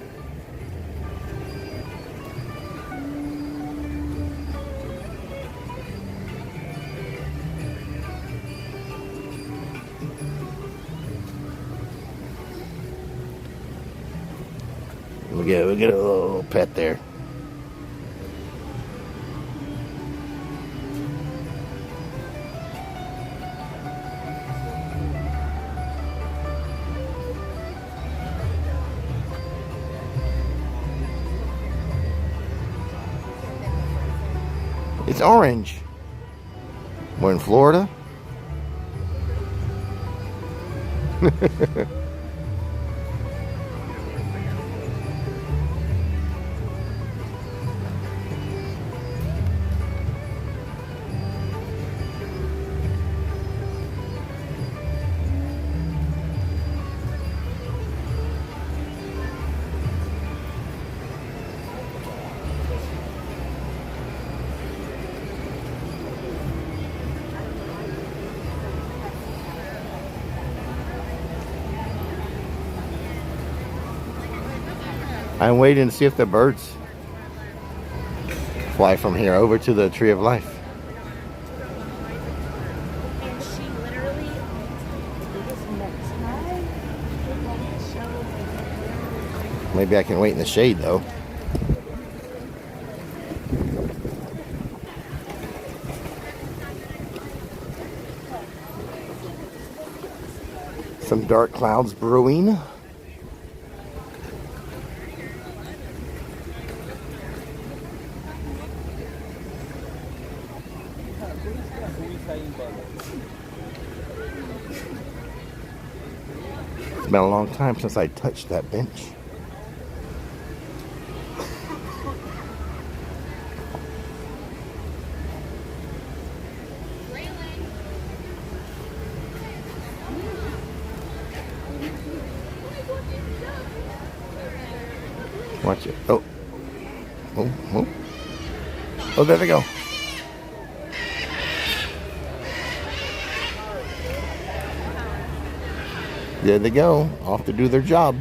We get a little pet there. It's orange. We're in Florida. I'm waiting to see if the birds fly from here over to the Tree of Life. And she literally Maybe I can wait in the shade though. Some dark clouds brewing. It's been a long time since I touched that bench. Watch it. Oh. Oh, oh. Oh, there they go. There they go. Off to do their job.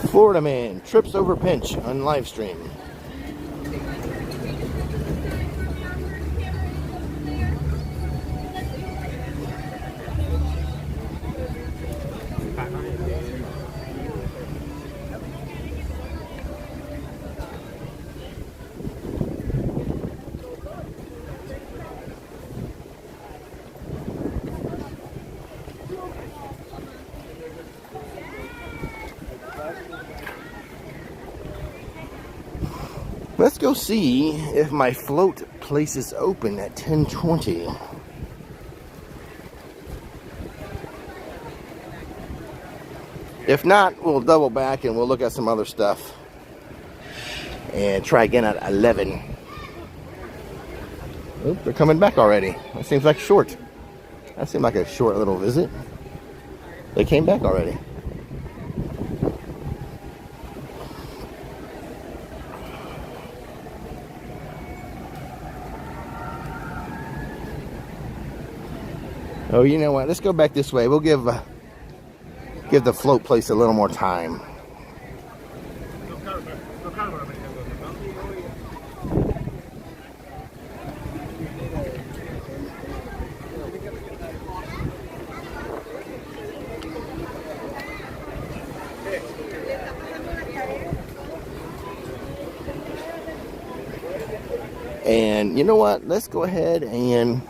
Florida man trips over pinch on LiveStream. Let's go see if my float place is open at 10:20. If not, we'll double back and we'll look at some other stuff and try again at 11. Oh, they're coming back already. That seems like short. That seemed like a short little visit. They came back already. Oh, you know what? Let's go back this way. We'll give the float place a little more time. And you know what? Let's go ahead and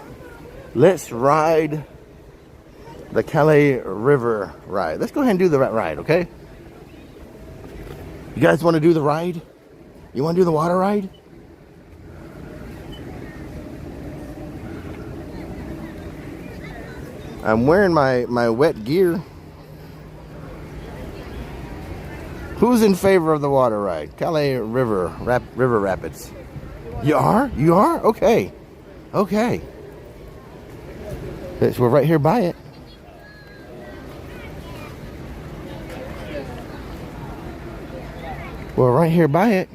let's ride the Calais River ride. Let's go ahead and do the ride, okay? You guys want to do the ride? You want to do the water ride? I'm wearing my wet gear. Who's in favor of the water ride? Calais River Rapids. You are? You are? Okay. Okay. We're right here by it. We're right here by it.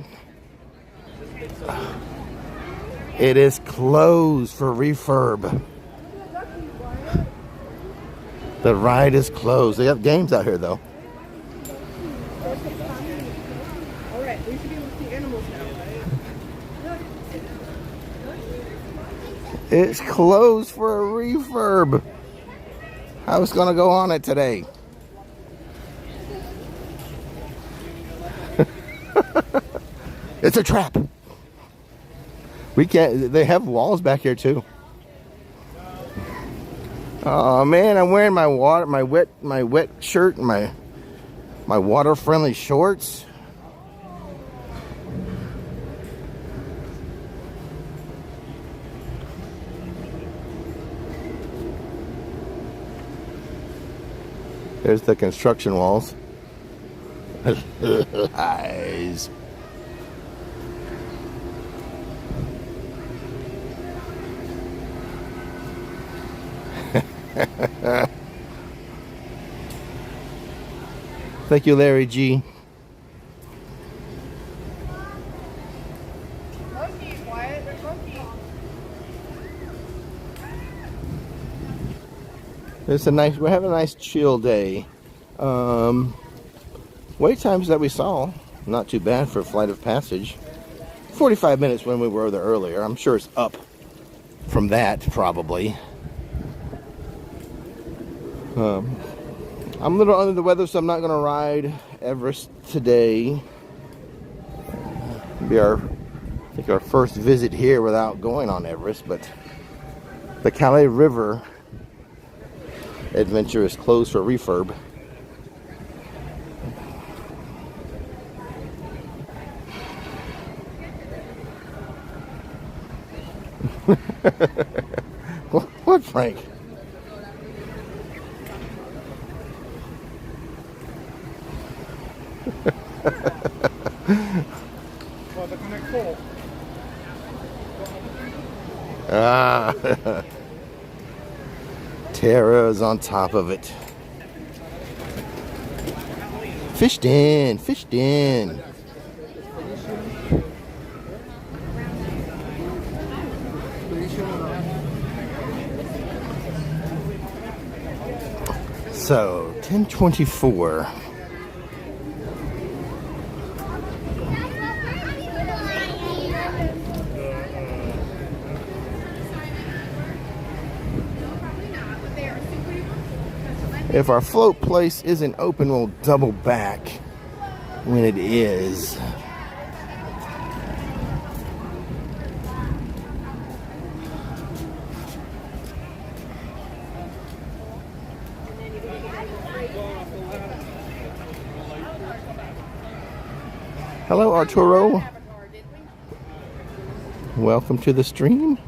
It is closed for refurb. The ride is closed. They have games out here though. Alright, we should be able to see animals now. It's closed for a refurb. I was gonna go on it today. It's a trap. We can't. They have walls back here too. Oh man, I'm wearing my wet shirt, and my water friendly shorts. There's the construction walls. Eyes. Thank you, Larry G. We're having a nice chill day. Wait times that we saw, not too bad for a flight of passage. 45 minutes when we were there earlier. I'm sure it's up from that, probably. I'm a little under the weather, so I'm not going to ride Everest today. It'll be I think our first visit here without going on Everest, but the Calais River adventure is closed for refurb. What, Frank? Ah, Tara's on top of it. Fished in, fished in. So, 10:24. If our float place isn't open, we'll double back when it is. Hello, Arturo. Welcome to the stream.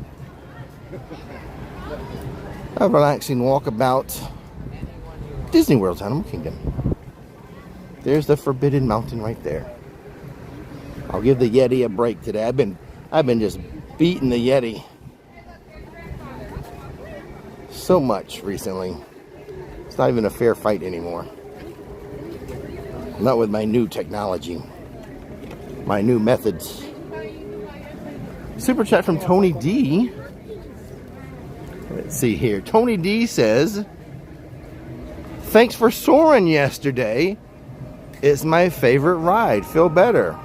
A relaxing walkabout. Disney World's Animal Kingdom. There's the Forbidden Mountain right there. I'll give the Yeti a break today. I've been just beating the Yeti so much recently. It's not even a fair fight anymore. Not with my new technology, my new methods. Super chat from Tony D. Let's see here. Tony D says, "Thanks for soaring yesterday. It's my favorite ride. Feel better."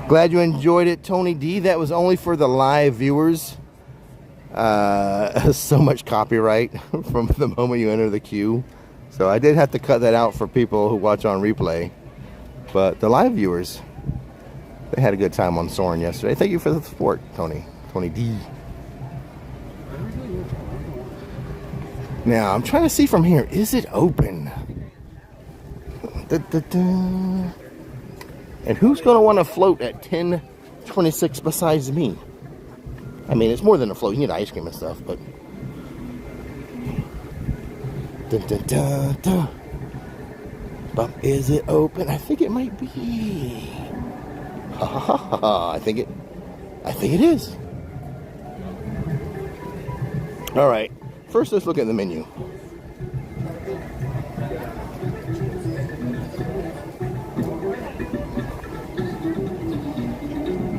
Glad you enjoyed it, Tony D. That was only for the live viewers. So much copyright from the moment you enter the queue. So I did have to cut that out for people who watch on replay. But the live viewers, they had a good time on soaring yesterday. Thank you for the support, Tony. Tony D. Now, I'm trying to see from here. Is it open? And who's going to want to float at 10:26 besides me? I mean, it's more than a float. You need ice cream and stuff, but... But is it open? I think it might be. I think it is. All right. First, let's look at the menu.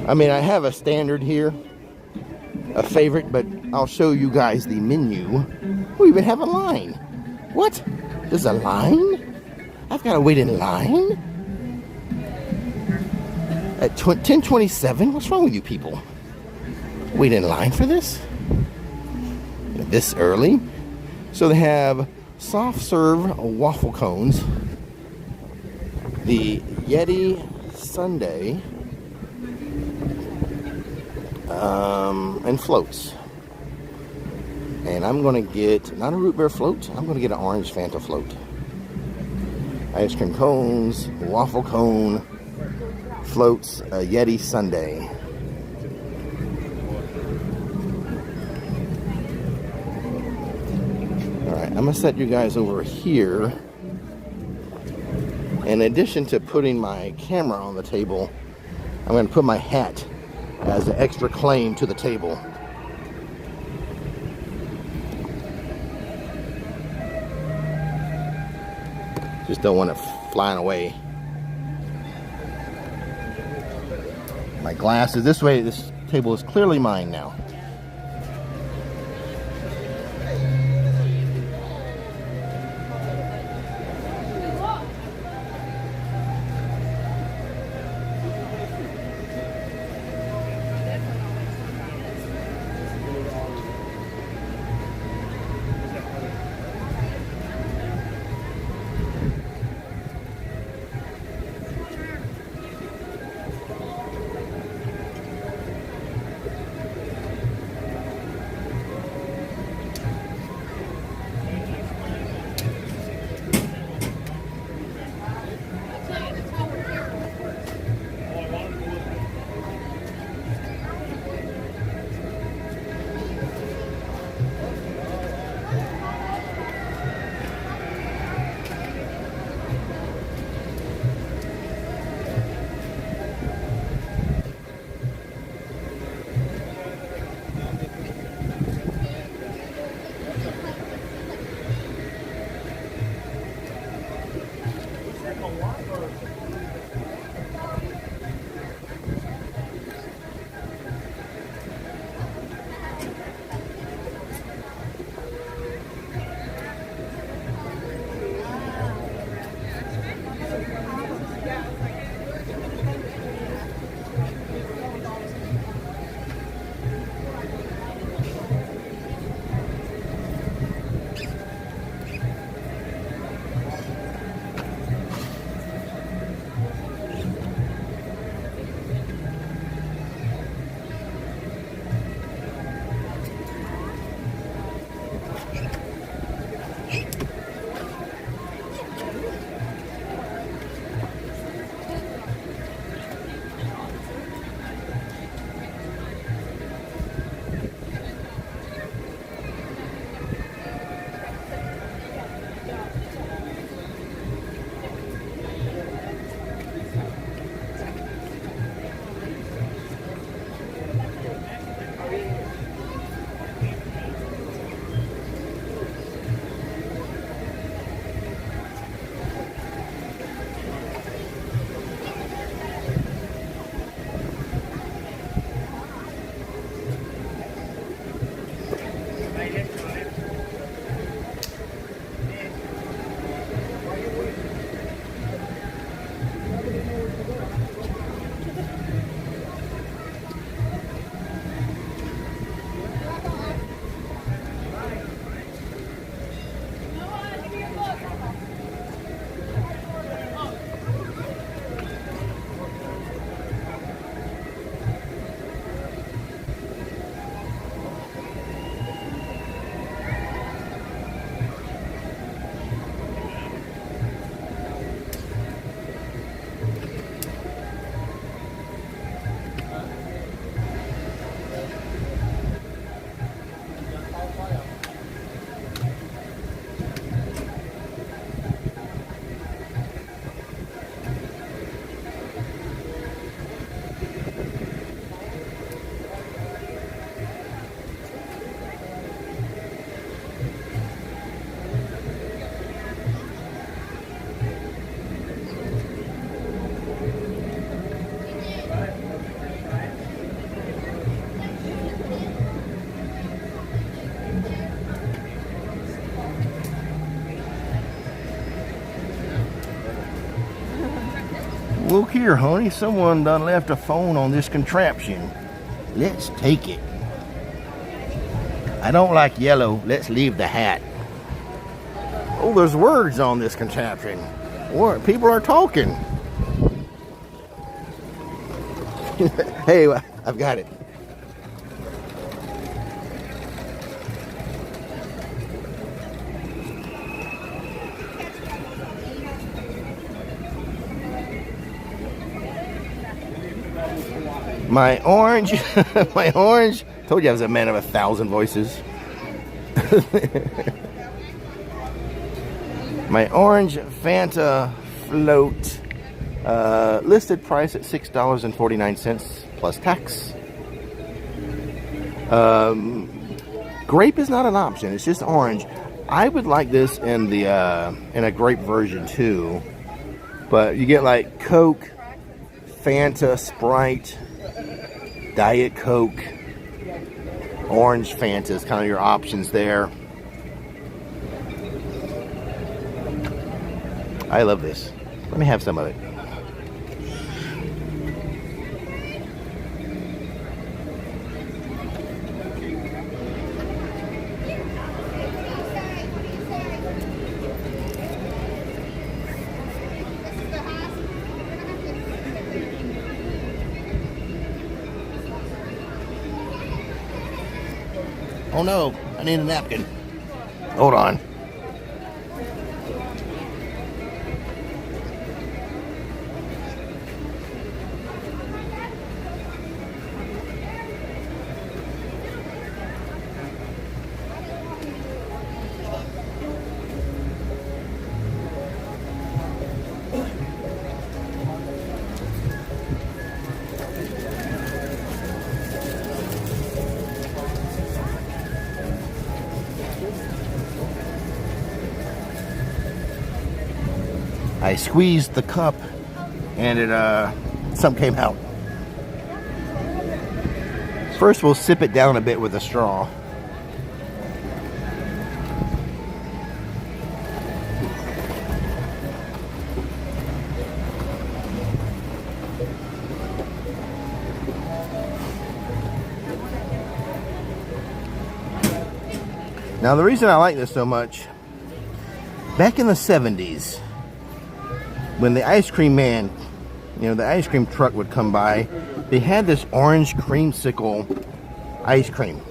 I mean, I have a standard here, a favorite, but I'll show you guys the menu. We even have a line. What? There's a line? I've got to wait in line? At 10:27? What's wrong with you people? Wait in line for this? This early? So they have soft serve waffle cones, the Yeti sundae, and floats. And I'm going to get, not a root beer float, I'm going to get an orange Fanta float. Ice cream cones, waffle cone, floats, a Yeti sundae. Alright, I'm going to set you guys over here. In addition to putting my camera on the table, I'm going to put my hat as an extra claim to the table. Just don't want it flying away. My glasses, this way, this table is clearly mine now. Look here, honey. Someone done left a phone on this contraption. Let's take it. I don't like yellow. Let's leave the hat. Oh, there's words on this contraption. What? People are talking. Hey, I've got it. My orange, my orange. Told you I was a man of 1,000 voices. My orange Fanta float, listed price at $6.49 plus tax. Grape is not an option; it's just orange. I would like this in the in a grape version too, but you get like Coke, Fanta, Sprite, Diet Coke, orange Fanta is kind of your options there. I love this. Let me have some of it. Oh no, I need a napkin. Hold on. I squeezed the cup and it some came out. First we'll sip it down a bit with a straw. Now the reason I like this so much, back in the 70s, when the ice cream man, you know, the ice cream truck would come by, they had this orange creamsicle ice cream.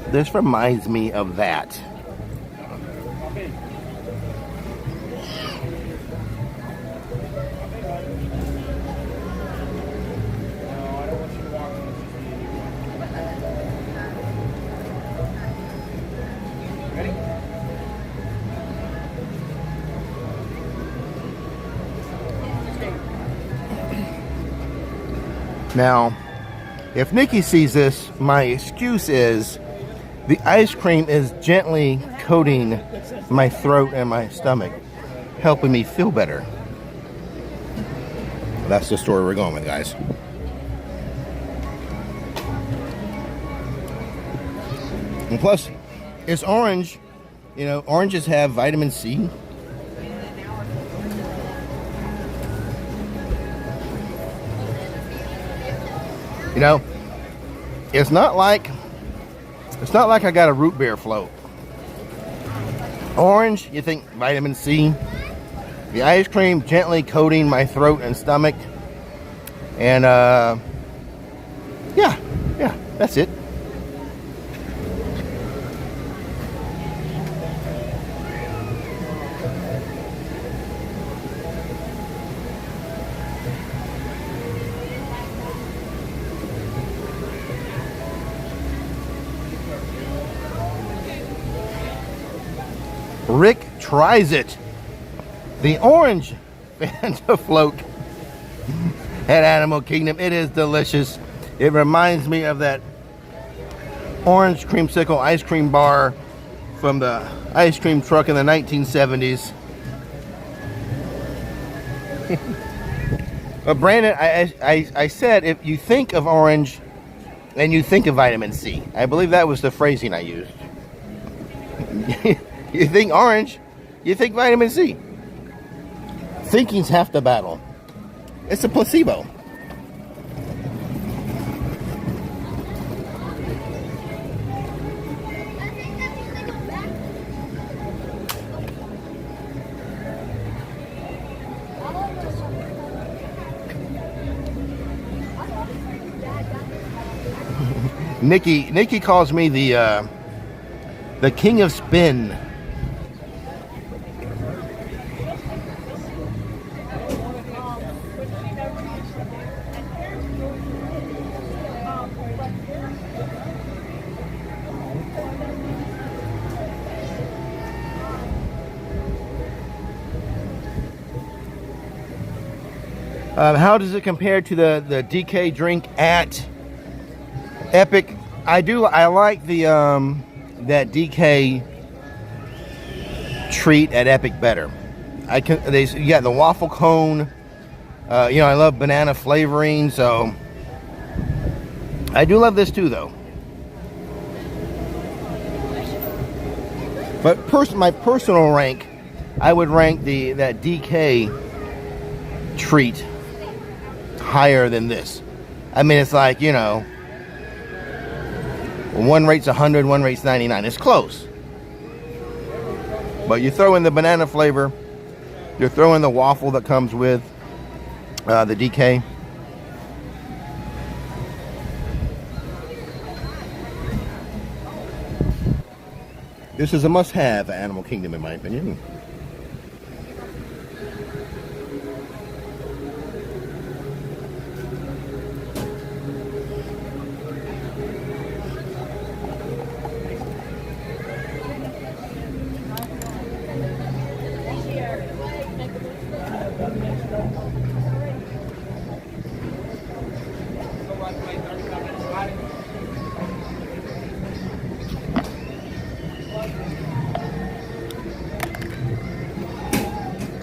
This reminds me of that. Now, if Nikki sees this, my excuse is the ice cream is gently coating my throat and my stomach, helping me feel better. That's the story we're going with, guys. And plus, it's orange. You know, oranges have vitamin C. You know, it's not like I got a root beer float. Orange, you think vitamin C. The ice cream gently coating my throat and stomach. And yeah, that's it. Rick tries it. The orange Fanta float at Animal Kingdom. It is delicious. It reminds me of that orange creamsicle ice cream bar from the ice cream truck in the 1970s. But Brandon, I said if you think of orange and you think of vitamin C. I believe that was the phrasing I used. You think orange, you think vitamin C. Thinking's half the battle. It's a placebo. Nikki calls me the king of spin. How does it compare to the DK drink at Epic? I like the that DK treat at Epic better. You got the waffle cone. You know, I love banana flavoring, so I do love this too, though. But my personal rank, I would rank that DK treat higher than this. I mean, it's like, you know, one rate's 100, one rate's 99. It's close. But you throw in the banana flavor, you throw in the waffle that comes with the DK. This is a must-have at Animal Kingdom, in my opinion.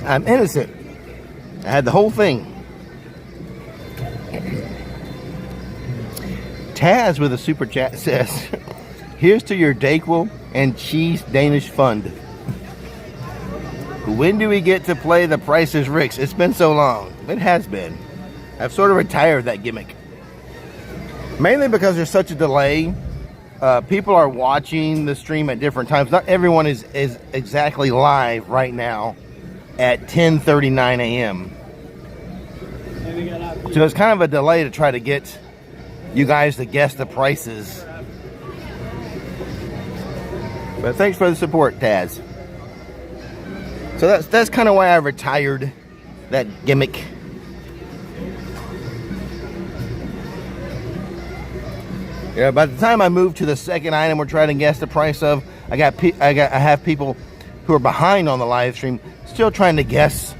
I'm innocent. I had the whole thing. Taz with a super chat says, here's to your Dayquil and cheese Danish fund. When do we get to play The Price is Rick's? It's been so long. It has been. I've sort of retired that gimmick. Mainly because there's such a delay. People are watching the stream at different times. Not everyone is exactly live right now at 10:39 a.m. So it's kind of a delay to try to get you guys to guess the prices. But thanks for the support, Taz. So that's kind of why I retired that gimmick. Yeah, by the time I move to the second item we're trying to guess the price of, I have people who are behind on the live stream still trying to guess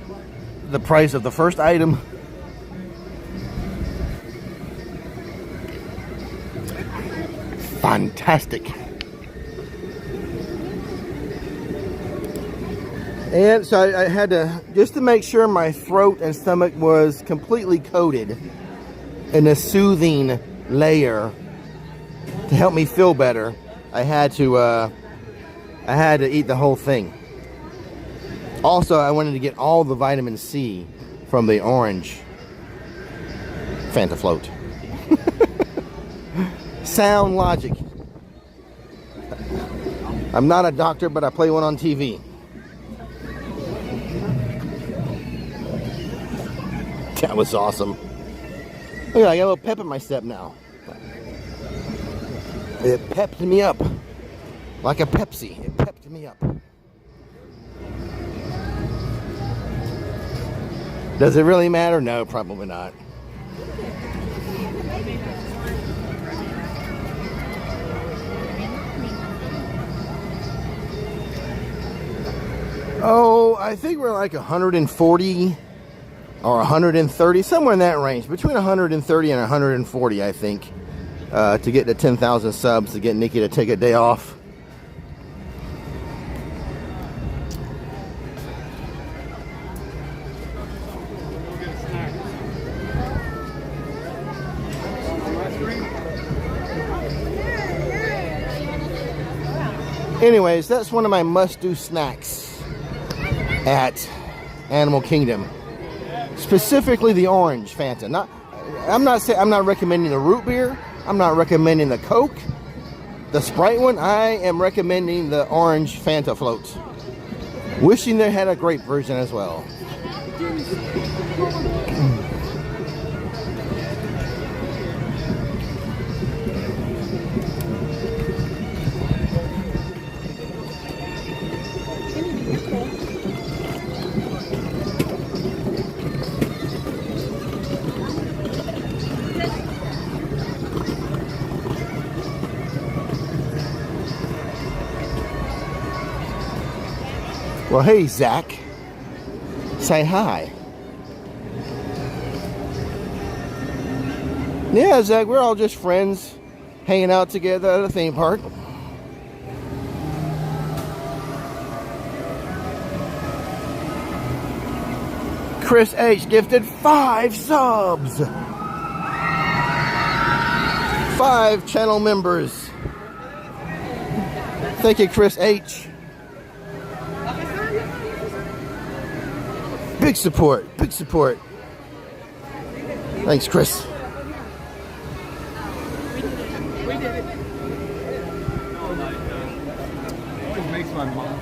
the price of the first item. Fantastic. And so I had to, just to make sure my throat and stomach was completely coated in a soothing layer to help me feel better, I had to eat the whole thing. Also, I wanted to get all the vitamin C from the orange Fanta float. Sound logic. I'm not a doctor, but I play one on TV. That was awesome. Look, I got a little pep in my step now. It pepped me up. Like a Pepsi. It pepped me up. Does it really matter? No, probably not. Oh, I think we're like 140 or 130, somewhere in that range. Between 130 and 140, I think, to get to 10,000 subs, to get Nikki to take a day off. Anyways, that's one of my must-do snacks at Animal Kingdom. Specifically the orange Fanta. I'm not recommending the root beer. I'm not recommending the Coke, the Sprite one. I am recommending the orange Fanta floats. Wishing they had a grape version as well. Well, hey, Zach. Say hi. Yeah, Zach, we're all just friends hanging out together at a theme park. Chris H gifted 5 subs. 5 channel members. Thank you, Chris H. Big support, big support. Thanks, Chris. We did it. Oh my God. Always makes my mom.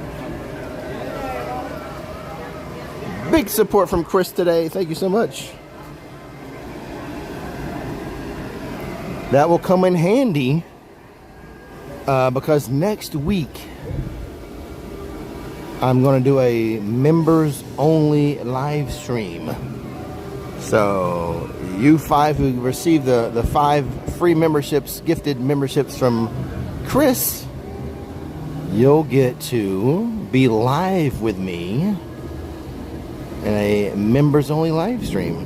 Big support from Chris today. Thank you so much. That will come in handy because next week I'm going to do a members only live stream. So you 5 who receive the 5 free memberships, gifted memberships from Chris, you'll get to be live with me in a members only live stream.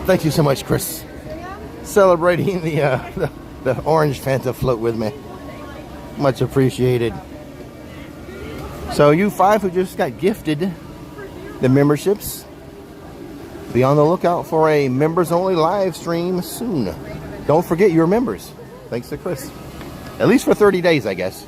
Thank you so much, Chris. Celebrating the orange Fanta float with me. Much appreciated. So you 5 who just got gifted the memberships, be on the lookout for a members only live stream soon. Don't forget you're members. Thanks to Chris. At least for 30 days, I guess.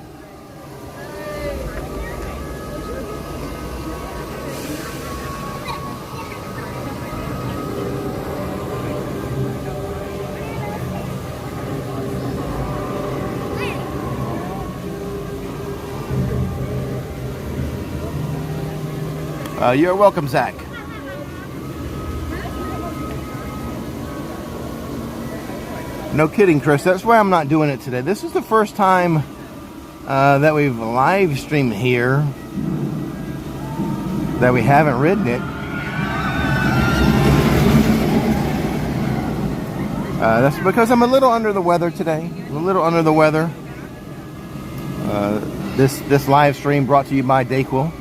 You're welcome, Zach. No kidding, Chris. That's why I'm not doing it today. This is the first time that we've live streamed here that we haven't ridden it. That's because I'm a little under the weather today. A little under the weather. This live stream brought to you by Decor.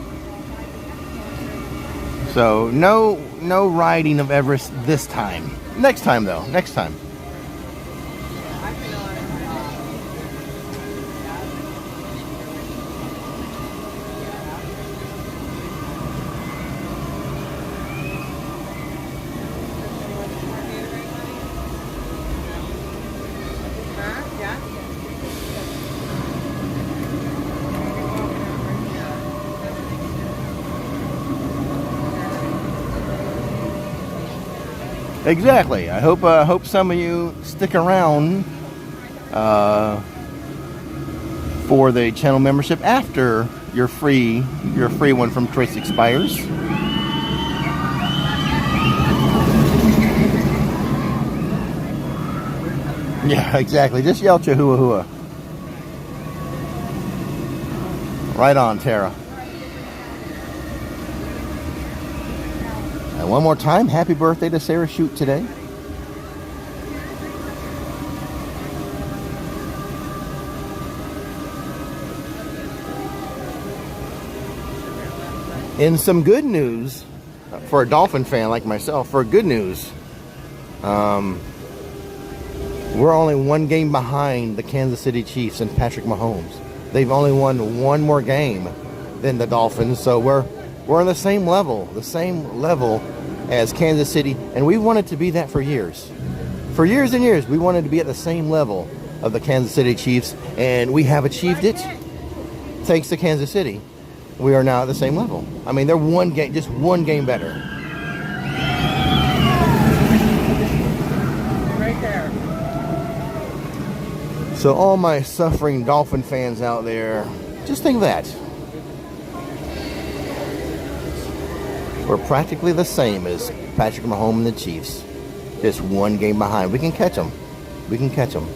So no riding of Everest this time. Next time though. Next time. Exactly. I hope some of you stick around for the channel membership after your free one from Chris expires. Yeah, exactly. Just yell Chihuahua. Right on, Tara. And one more time, happy birthday to Sarah Shoot today. In some good news, for a Dolphin fan like myself, we're only one game behind the Kansas City Chiefs and Patrick Mahomes. They've only won one more game than the Dolphins, so we're on the same level as Kansas City, and we wanted to be that for years. For years and years, we wanted to be at the same level of the Kansas City Chiefs, and we have achieved it. Thanks to Kansas City, we are now at the same level. I mean, they're one game, just one game better. Right there. So all my suffering Dolphin fans out there, just think of that. We're practically the same as Patrick Mahomes and the Chiefs. Just one game behind. We can catch them. We can catch them.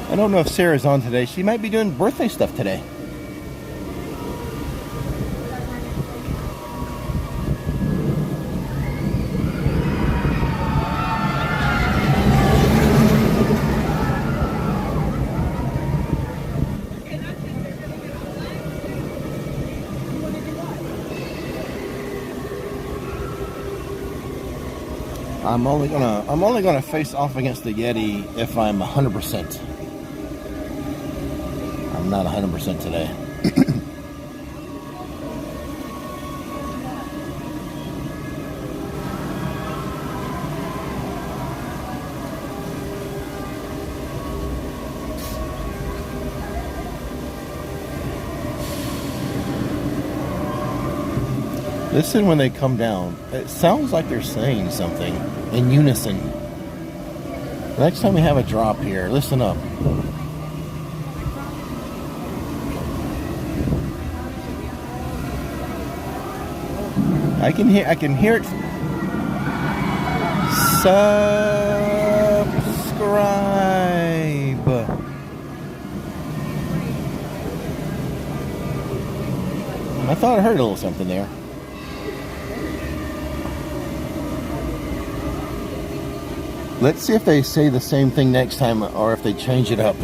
I don't know if Sarah's on today. She might be doing birthday stuff today. I'm only gonna face off against the Yeti if I'm 100%. I'm not 100% today. Listen when they come down. It sounds like they're saying something in unison. Next time we have a drop here, listen up. I can hear it. Subscribe. I thought I heard a little something there. Let's see if they say the same thing next time or if they change it up.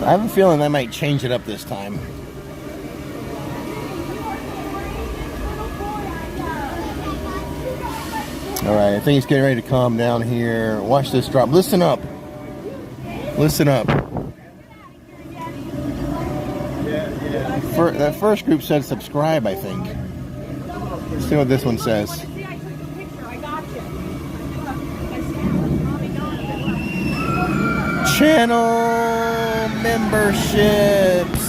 I have a feeling they might change it up this time. Alright, I think it's getting ready to calm down here. Watch this drop. Listen up. Listen up. That first group said subscribe, I think. Let's see what this one says. Channel memberships.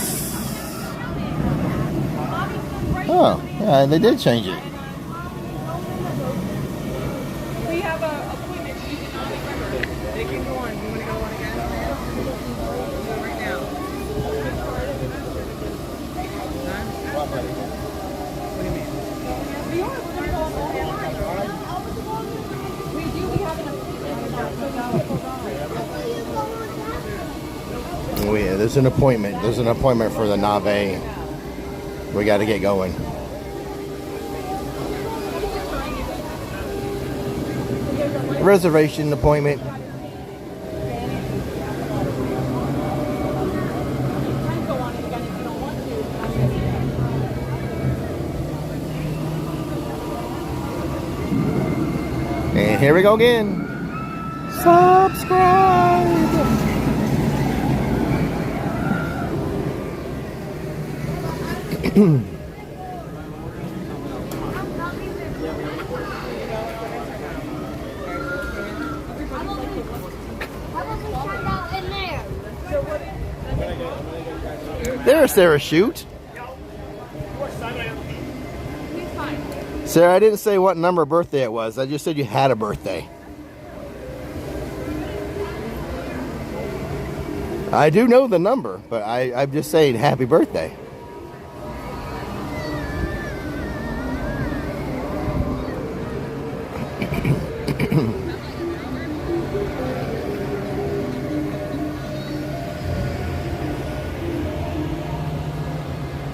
Oh, yeah, they did change it. We have an appointment. You cannot remember. They can go on. You want to go on again? Right now. What do you mean? We are. We do. We have an Oh yeah, there's an appointment. There's an appointment for the Nave. We got to get going. Reservation appointment. And here we go again. Subscribe. There's Sarah Shoot. Sarah, I didn't say what number birthday it was. I just said you had a birthday. I do know the number, but I'm just saying happy birthday.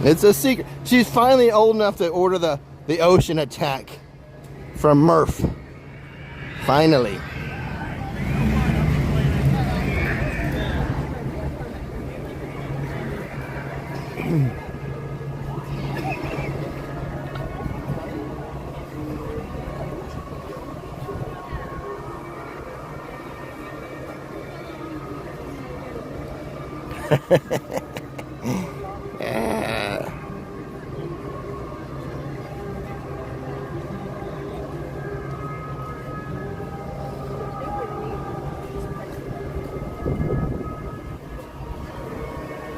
It's a secret. She's finally old enough to order the ocean attack from Murph. Finally. Yeah.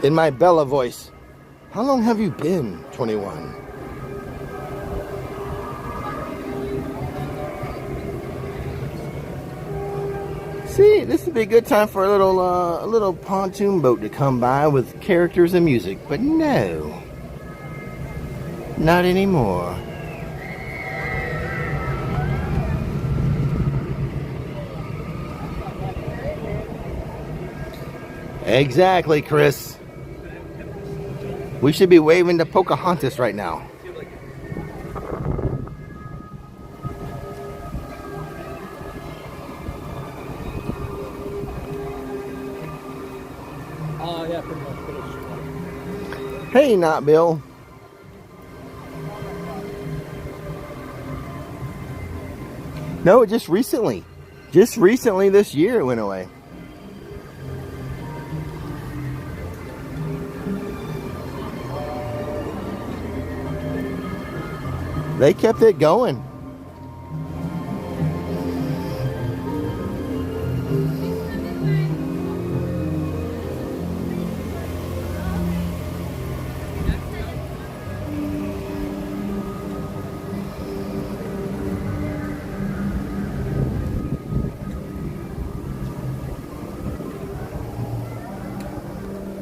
In my Bella voice, how long have you been 21? See, this would be a good time for a little pontoon boat to come by with characters and music, but no, not anymore. Exactly, Chris. We should be waving to Pocahontas right now. Yeah, pretty much. Hey, not Bill. No, just recently this year it went away. They kept it going.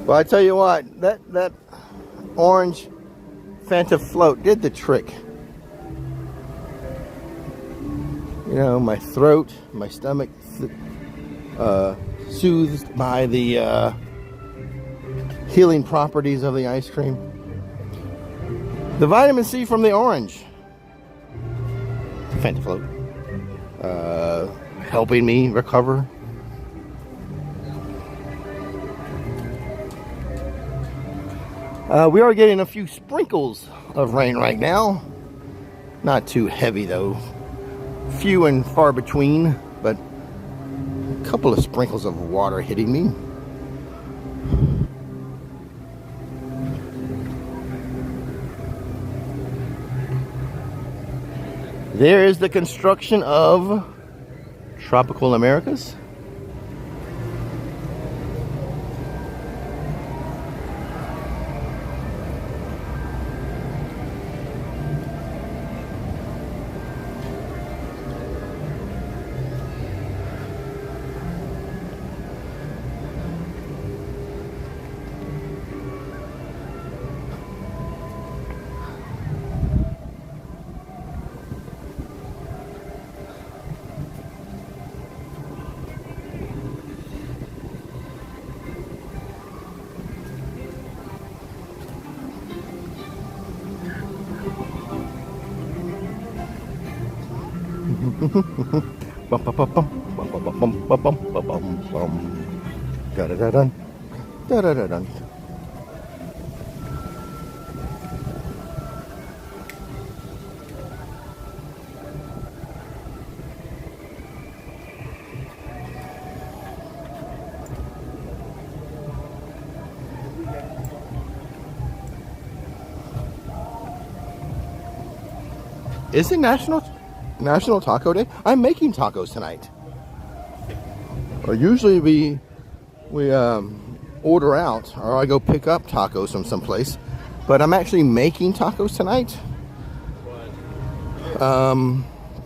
Well, I tell you what, that orange Fanta float did the trick. You know, my throat, my stomach, soothed by the healing properties of the ice cream. The vitamin C from the orange Fanta float, helping me recover. We are getting a few sprinkles of rain right now. Not too heavy though. Few and far between, but a couple of sprinkles of water hitting me. There is the construction of Tropical Americas. Is it National Taco Day? I'm making tacos tonight. Usually we order out, or I go pick up tacos from someplace, but I'm actually making tacos tonight. I'm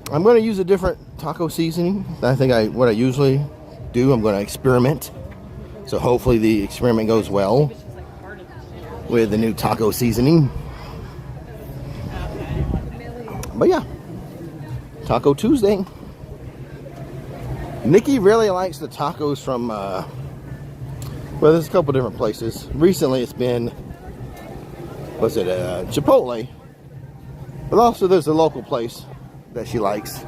going to use a different taco seasoning. I think what I usually do. I'm going to experiment. So hopefully the experiment goes well with the new taco seasoning. But yeah, Taco Tuesday. Nikki really likes the tacos from, well, there's a couple different places. Recently it's been was it Chipotle, but also there's a local place that she likes.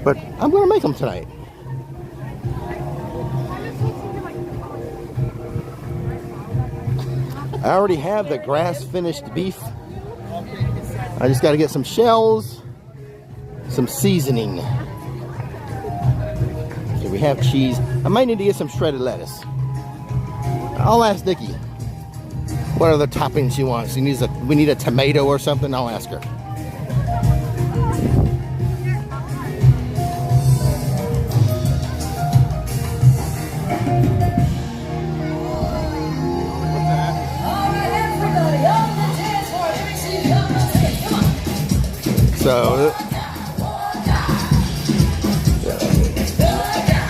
But I'm gonna make them tonight. I already have the grass finished beef. I just got to get some shells, some seasoning. Okay, we have cheese. I might need to get some shredded lettuce. I'll ask Nikki what other toppings she wants. We need a tomato or something. I'll ask her. So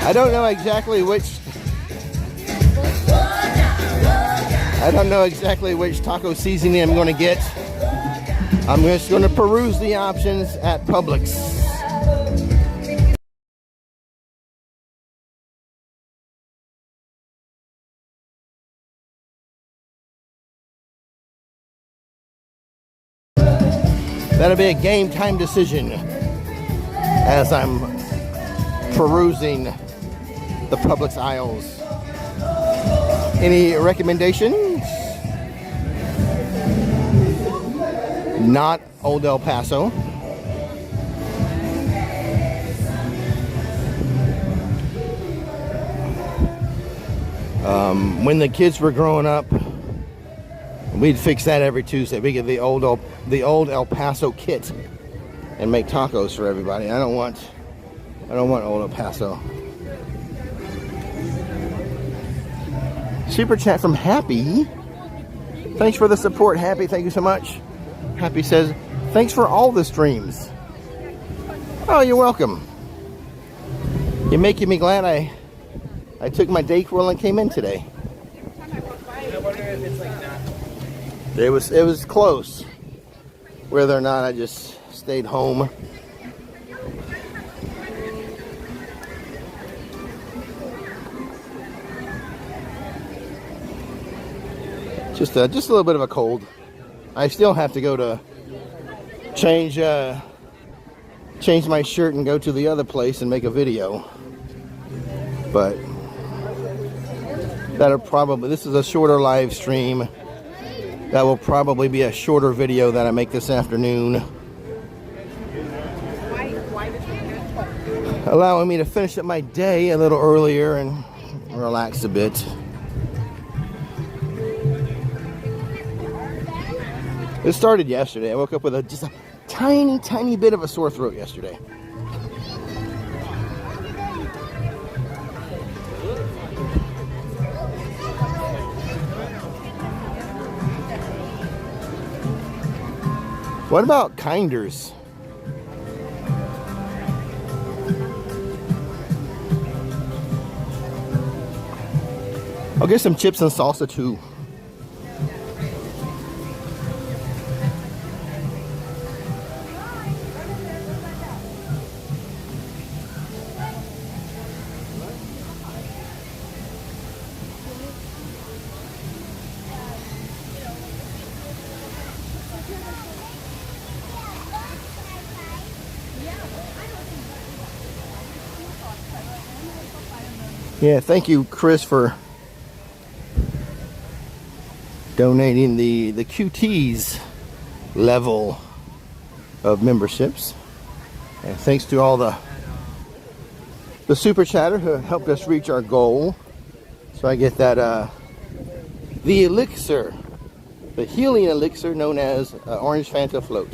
I don't know exactly which taco seasoning I'm going to get. I'm just going to peruse the options at Publix. That'll be a game time decision as I'm perusing the Publix aisles. Any recommendations? Not Old El Paso. When the kids were growing up, we'd fix that every Tuesday. We get the old El Paso kit and make tacos for everybody. I don't want old El Paso. Super chat from Happy. Thanks for the support, Happy. Thank you so much. Happy says, thanks for all the streams. Oh, you're welcome. You're making me glad I took my decor and came in today. It was close. Whether or not I just stayed home. Just a little bit of a cold. I still have to go to change my shirt and go to the other place and make a video. But this is a shorter live stream. That will probably be a shorter video that I make this afternoon. Allowing me to finish up my day a little earlier and relax a bit. It started yesterday. I woke up with just a tiny bit of a sore throat yesterday. What about Kinders? I'll get some chips and salsa too. Yeah, thank you, Chris, for donating the QT's level of memberships. And thanks to all the super chatter who helped us reach our goal. So I get that the elixir, the healing elixir known as Orange Fanta Float.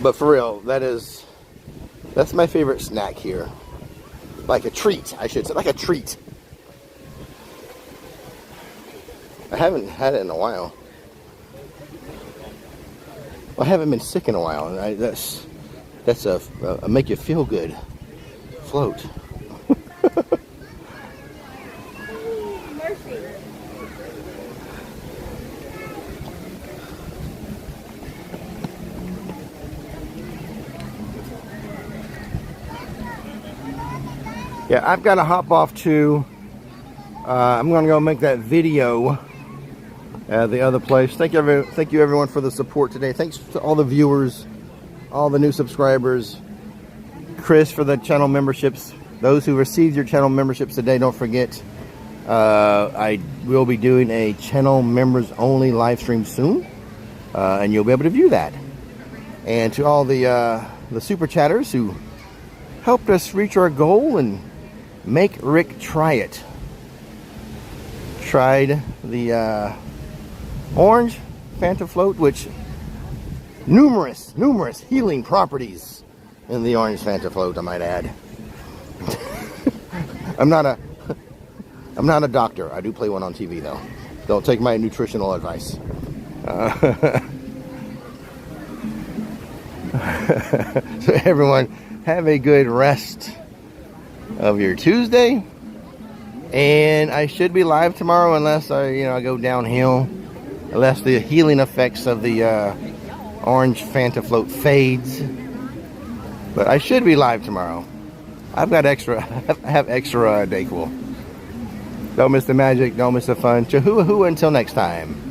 But for real, that's my favorite snack here. Like a treat, I should say, like a treat. I haven't had it in a while. Well, I haven't been sick in a while, and that's a make you feel good float. Yeah, I've got to hop off too. I'm going to go make that video at the other place. Thank you everyone for the support today. Thanks to all the viewers, all the new subscribers. Chris for the channel memberships. Those who received your channel memberships today, don't forget, I will be doing a channel members only live stream soon, and you'll be able to view that. And to all the super chatters who helped us reach our goal and make Rick try it. Tried the orange Fanta float, which numerous healing properties in the orange Fanta float, I might add. I'm not a doctor. I do play one on TV though. Don't take my nutritional advice. So everyone, have a good rest of your Tuesday. And I should be live tomorrow unless I go downhill, unless the healing effects of the orange Fanta float fades. But I should be live tomorrow. I have extra decor. Don't miss the magic, don't miss the fun. Chihuahua until next time.